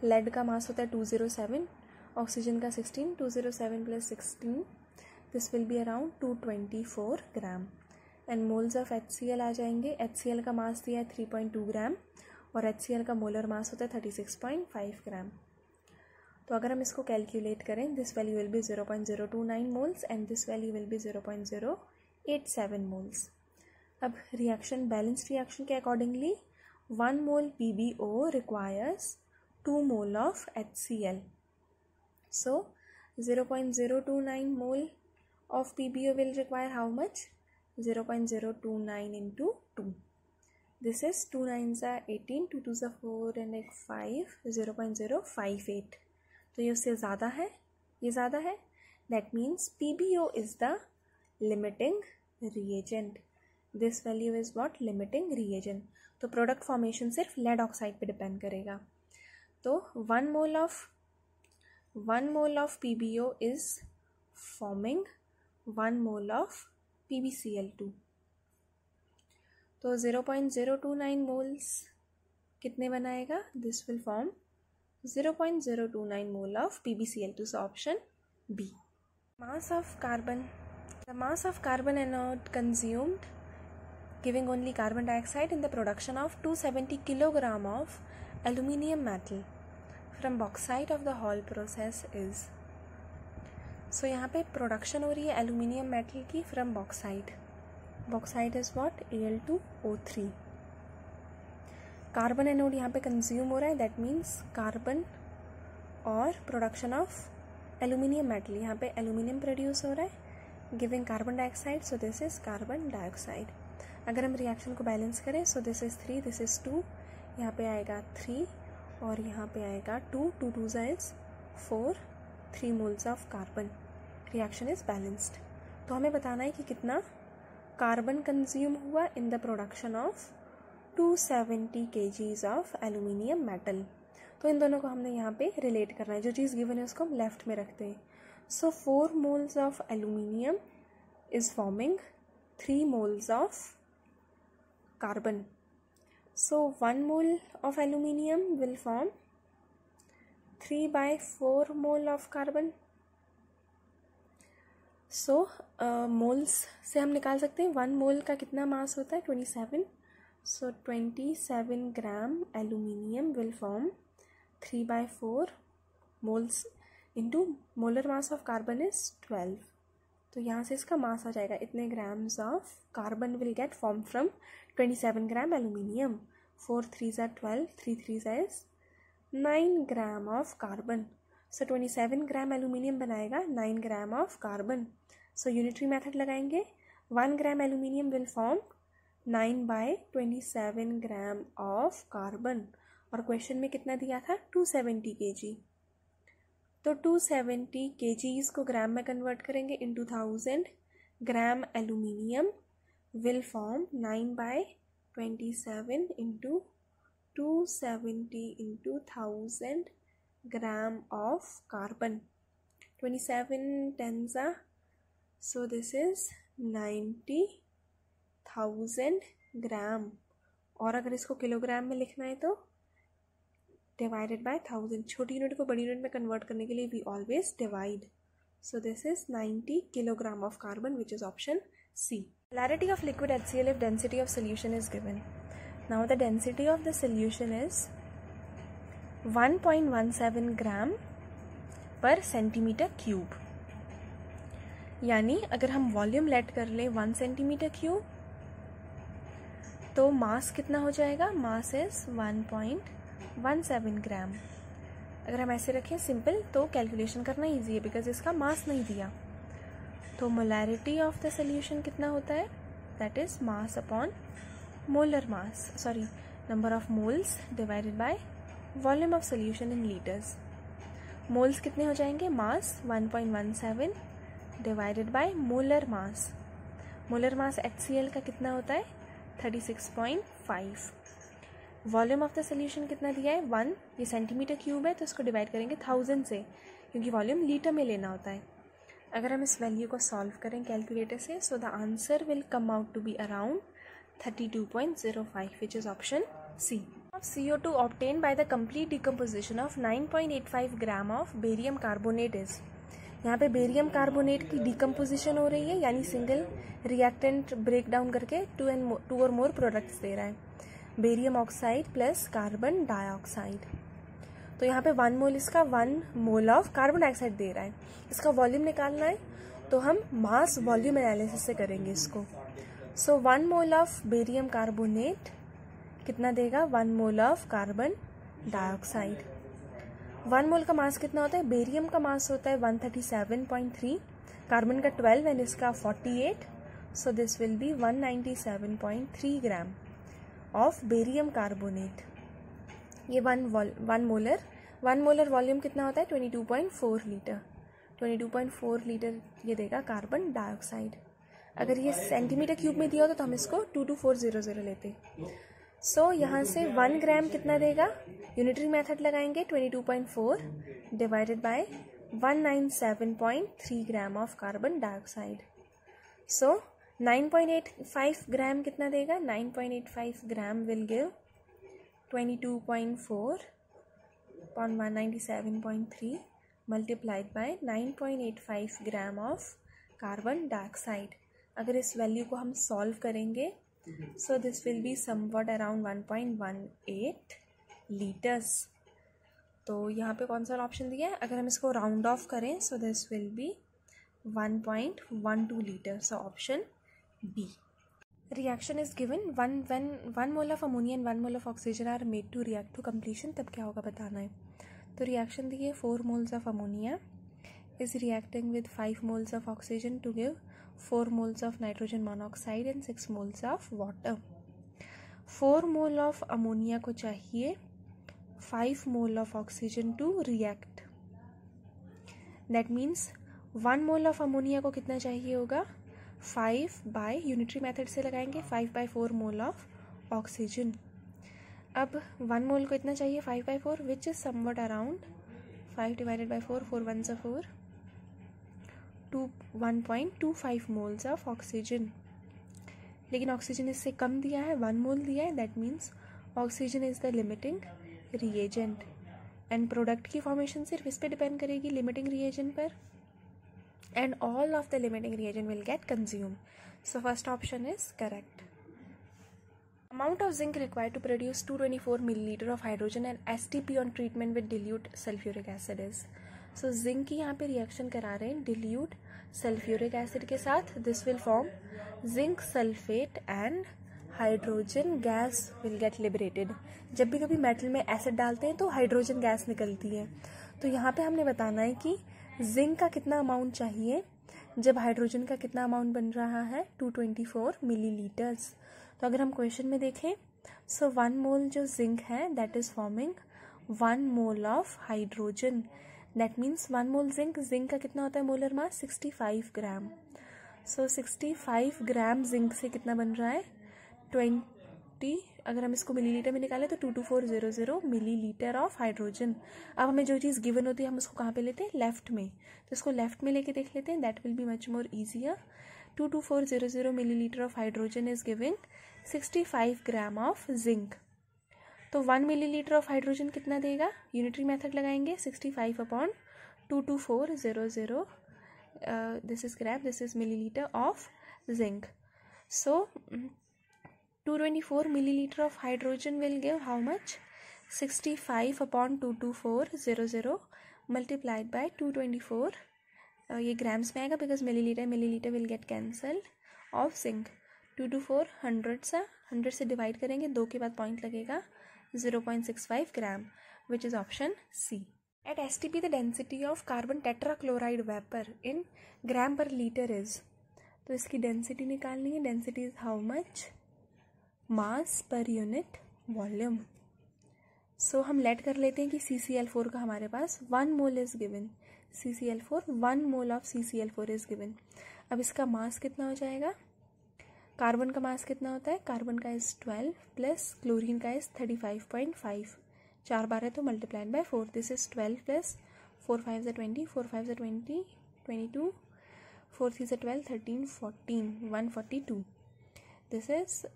लेड का मास होता है 207, ऑक्सीजन का 16, 207 + 16 this will be around 224 gram and moles of HCl आ जाएंगे। HCl का मास दिया है 3.2 ग्राम और HCl का मोलर मास होता है 36.5 ग्राम। तो अगर हम इसको कैलकुलेट करें, this value will B 0.029 moles and this value will B 0.087 moles. अब रिएक्शन बैलेंस्ड रिएक्शन के accordingly 1 mole PbO requires 2 mole of HCl। So 0.029 mole of PbO will require how much, 0.029 into 2. This is 2 9s are 18, 2 2s are 4 and 1 5, 0.058। तो ये उससे ज़्यादा है, ये ज़्यादा है, that means PbO is the limiting reagent. This value is what, limiting reagent। तो प्रोडक्ट फॉर्मेशन सिर्फ lead ऑक्साइड पे डिपेंड करेगा। तो 1 mole of PbO is forming 1 mole of PbCl2। तो 0.029 मोल्स कितने बनाएगा, this will form 0.029 mole of PbCl2। So option B. Mass of carbon, the mass of carbon anode consumed giving only carbon dioxide in the production of 270 kilogram of aluminium metal from bauxite of the Hall process is. So यहाँ पे प्रोडक्शन हो रही है एल्यूमिनियम मेटल की from bauxite. Bauxite is what, Al2O3। Carbon anode यहाँ पे कंज्यूम हो रहा है, दैट मीन्स कार्बन और प्रोडक्शन ऑफ एल्यूमिनियम मेटल, यहाँ पे एल्यूमिनियम प्रोड्यूस हो रहा है giving carbon dioxide, so this is carbon dioxide. अगर हम रिएक्शन को बैलेंस करें, so this is 3, this is 2, यहाँ पे आएगा 3 और यहाँ पे आएगा 2, 2 2 is 4, 3 moles of carbon. Reaction is balanced. तो हमें बताना है कि कितना कार्बन कंज्यूम हुआ इन the production of 270 kgs of aluminium metal. तो इन दोनों को हमने यहाँ पे रिलेट करना है, जो चीज़ गिवन है उसको हम लेफ्ट में रखते हैं। सो 4 moles of aluminium is forming 3 moles of carbon. So 1 mole of aluminium will form 3/4 mole of carbon so moles से हम निकाल सकते हैं 1 मोल का कितना मास होता है 27. सो 27 gram aluminium will form 3/4 moles into molar mass of carbon is 12. तो यहाँ से इसका मास आ जाएगा इतने grams of carbon will get form from 27 gram aluminium. 4 3s are 12, 3 3s is 9 gram of carbon. So 27 gram aluminium बनाएगा 9 ग्राम of carbon. So unitary method लगाएंगे. 1 gram aluminium will form 9/27 gram of carbon. और क्वेश्चन में कितना दिया था 270 kg. तो 270 kgs को ग्राम में कन्वर्ट करेंगे into 1000 gram aluminium will form 9/27 into 270 into 1000 gram of carbon. 27 10s are, so this is 90,000 ग्राम. और अगर इसको किलोग्राम में लिखना है तो डिवाइडेड बाय 1000. छोटी यूनिट को बड़ी यूनिट में कन्वर्ट करने के लिए we always divide. So this is 90 kilogram of carbon which is option C. Molarity of liquid HCl if density of solution is given. Now the density of the solution is 1.17 ग्राम पर सेंटीमीटर क्यूब. यानी अगर हम वॉल्यूम लेट कर ले 1 सेंटीमीटर क्यूब तो मास कितना हो जाएगा. मास इज 1.17 ग्राम. अगर हम ऐसे रखें सिंपल तो कैलकुलेशन करना ईजी है बिकॉज इसका मास नहीं दिया. तो मोलैरिटी ऑफ द सोल्यूशन कितना होता है that is mass upon molar mass number of moles divided by volume of solution in litres. Moles कितने हो जाएंगे मास 1.17 divided by molar mass. Molar mass HCl का कितना होता है 36.5. वॉल्यूम ऑफ द सोल्यूशन कितना दिया है 1. ये सेंटीमीटर क्यूब है तो इसको डिवाइड करेंगे 1000 से क्योंकि वॉल्यूम लीटर में लेना होता है. अगर हम इस वैल्यू को सॉल्व करें कैलकुलेटर से so the answer will come out to be around 32.05 which is option C. CO2 obtained by the complete decomposition of 9.85 gram of barium carbonate is. यहाँ पे बेरियम कार्बोनेट की डिकम्पोजिशन हो रही है यानी सिंगल रिएक्टेंट ब्रेक डाउन करके 2 और मोर प्रोडक्ट्स दे रहा है. Barium oxide plus carbon dioxide. तो यहाँ पे 1 मोल इसका 1 मोल ऑफ कार्बन डाइऑक्साइड दे रहा है. इसका वॉल्यूम निकालना है तो हम मास वॉल्यूम एनालिसिस से करेंगे इसको. सो 1 मोल ऑफ बेरियम कार्बोनेट कितना देगा 1 मोल ऑफ कार्बन डाइऑक्साइड. 1 मोल का मास कितना होता है बेरियम का मास होता है 137.3, कार्बन का 12 एंड इसका 48. सो this will B 197.3 gram of barium carbonate. ये 1 मोलर वॉल्यूम कितना होता है 22.4 लीटर. 22.4 लीटर ये देगा कार्बन डाइऑक्साइड. अगर ये सेंटीमीटर क्यूब में दिया होता तो हम इसको 22400 लेते. सो यहाँ से 1 ग्राम कितना देगा यूनिटरी मेथड लगाएंगे 22.4 divided by 197.3 gram of carbon dioxide. So 9.85 gram कितना देगा 9.85 gram will give 22.4 upon 197.3 multiplied by 9.85 gram of carbon dioxide. अगर इस वैल्यू को हम सॉल्व करेंगे so this will be somewhat around 1.18 litres. तो यहाँ पे कौन सा ऑप्शन दिया है अगर हम इसको राउंड ऑफ करें so this will be 1.12 litre. So option B. Reaction is given when 1 mole of ammonia and 1 mole of oxygen are made to react to completion. तब क्या होगा बताना है. तो रिएक्शन दिए 4 moles of ammonia is reacting with 5 moles of oxygen to give 4 moles of nitrogen monoxide and 6 moles of water. 4 mole of ammonia को चाहिए 5 mole of oxygen to react. That means 1 mole of ammonia को कितना चाहिए होगा 5 बाय यूनिटरी मेथड से लगाएंगे 5/4 मोल ऑफ ऑक्सीजन. अब 1 मोल को इतना चाहिए 5/4 which is somewhat around 5 divided by 4 4 1 4 1.25 moles of oxygen. लेकिन ऑक्सीजन इससे कम दिया है 1 मोल दिया है. That means oxygen is the limiting reagent and product की फॉर्मेशन सिर्फ इस पर डिपेंड करेगी लिमिटिंग रिएजेंट पर. and all of the limiting reagent will get consumed. So first option is correct. Amount of zinc required to produce 224 milliliter of hydrogen and STP on treatment with dilute sulfuric acid is. So zinc की यहाँ पे रिएक्शन करा रहे हैं dilute sulfuric acid के साथ. This will form zinc sulfate and hydrogen gas will get liberated. जब भी कभी मेटल में एसिड डालते हैं तो हाइड्रोजन गैस निकलती है. तो यहाँ पे हमने बताना है कि जिंक का कितना अमाउंट चाहिए जब हाइड्रोजन का कितना अमाउंट बन रहा है 224 मिलीलीटर्स. तो अगर हम क्वेश्चन में देखें सो 1 मोल जो जिंक है that is forming 1 mole of hydrogen. That means 1 mole zinc का कितना होता है मोलर मास 65 ग्राम. सो 65 ग्राम जिंक से कितना बन रहा है 20. अगर हम इसको मिलीलीटर में निकालें तो 22400 मिलीलीटर ऑफ हाइड्रोजन. अब हमें जो चीज़ गिवन होती है हम उसको कहाँ पे लेते हैं लेफ्ट में. तो इसको लेफ्ट में लेके देख लेते हैं. That will be much more easier. 22400 millilitre of hydrogen is giving 65 gram of zinc. तो 1 मिलीलीटर ऑफ हाइड्रोजन कितना देगा. यूनिटरी मेथड लगाएंगे 65 upon 22400. This is gram, this is millilitre of zinc. So 224 milliliter of hydrogen will give how much 65 upon 22400 multiplied by 224. ये ग्राम्स में आएगा because millilitre will get cancelled of zinc. 224 100 से डिवाइड करेंगे 2 के बाद पॉइंट लगेगा 0.65 gram which is option C. At STP the density of carbon tetrachloride vapour in gram per litre is. तो इसकी डेंसिटी निकालनी है. Density is how much mass per unit volume. सो हम लेट कर लेते हैं कि CCl4 का हमारे पास 1 mole is given. CCl4 1 mole of CCl4 is given. अब इसका मास कितना हो जाएगा. कार्बन का मास कितना होता है. कार्बन का इज 12 प्लस क्लोरीन का इज 35.5. 4 बार है तो multiplied by 4. This is 12 plus 4 5 से 20, 4 5 से 20, 22, 4 3 से 12, 13, 14, 142. This is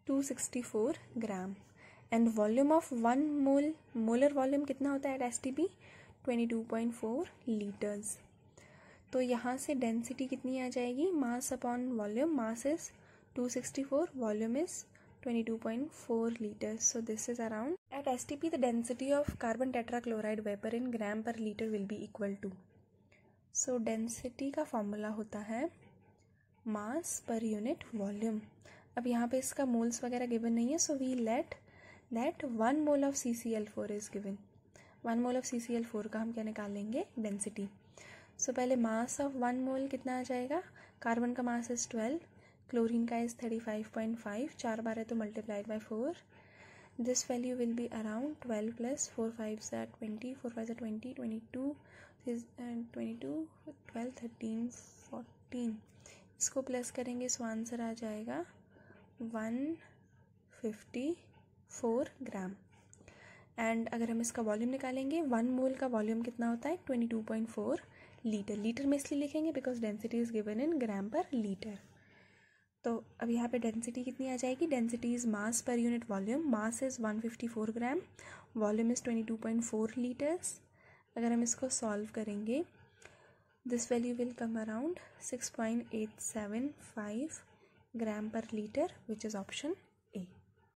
264 gram. And volume of 1 mole molar volume कितना होता है एट STP 22.4 लीटर्स. तो यहाँ से डेंसिटी कितनी आ जाएगी mass upon volume. Mass is 264, volume is 22.4 litres. So this is around at STP the density of carbon tetrachloride vapour in gram per litre will be equal to. So density का फॉर्मूला होता है मास पर यूनिट वॉल्यूम. अब यहाँ पे इसका मोल्स वगैरह गिवन नहीं है. So we let that 1 mole of CCl4 is given. 1 mole of CCl4 का हम क्या निकालेंगे डेंसिटी. सो पहले मास ऑफ 1 मोल कितना आ जाएगा. कार्बन का मास इज 12, क्लोरीन का इज 35.5. 4 बार है तो multiplied by 4. This value will be around 12 plus 4 5 से 20, 4 5 से 20, 22, 12, 13, 14. इसको प्लस करेंगे सो आंसर आ जाएगा 154 ग्राम. एंड अगर हम इसका वॉल्यूम निकालेंगे 1 मोल का वॉल्यूम कितना होता है 22.4 लीटर. लीटर में इसलिए लिखेंगे because density is given in gram per litre. तो अब यहाँ पे डेंसिटी कितनी आ जाएगी. Density is mass per unit volume. Mass is 154 gram, volume is 22.4 litres. अगर हम इसको सॉल्व करेंगे this value will come around 6.875 gram per litre which is option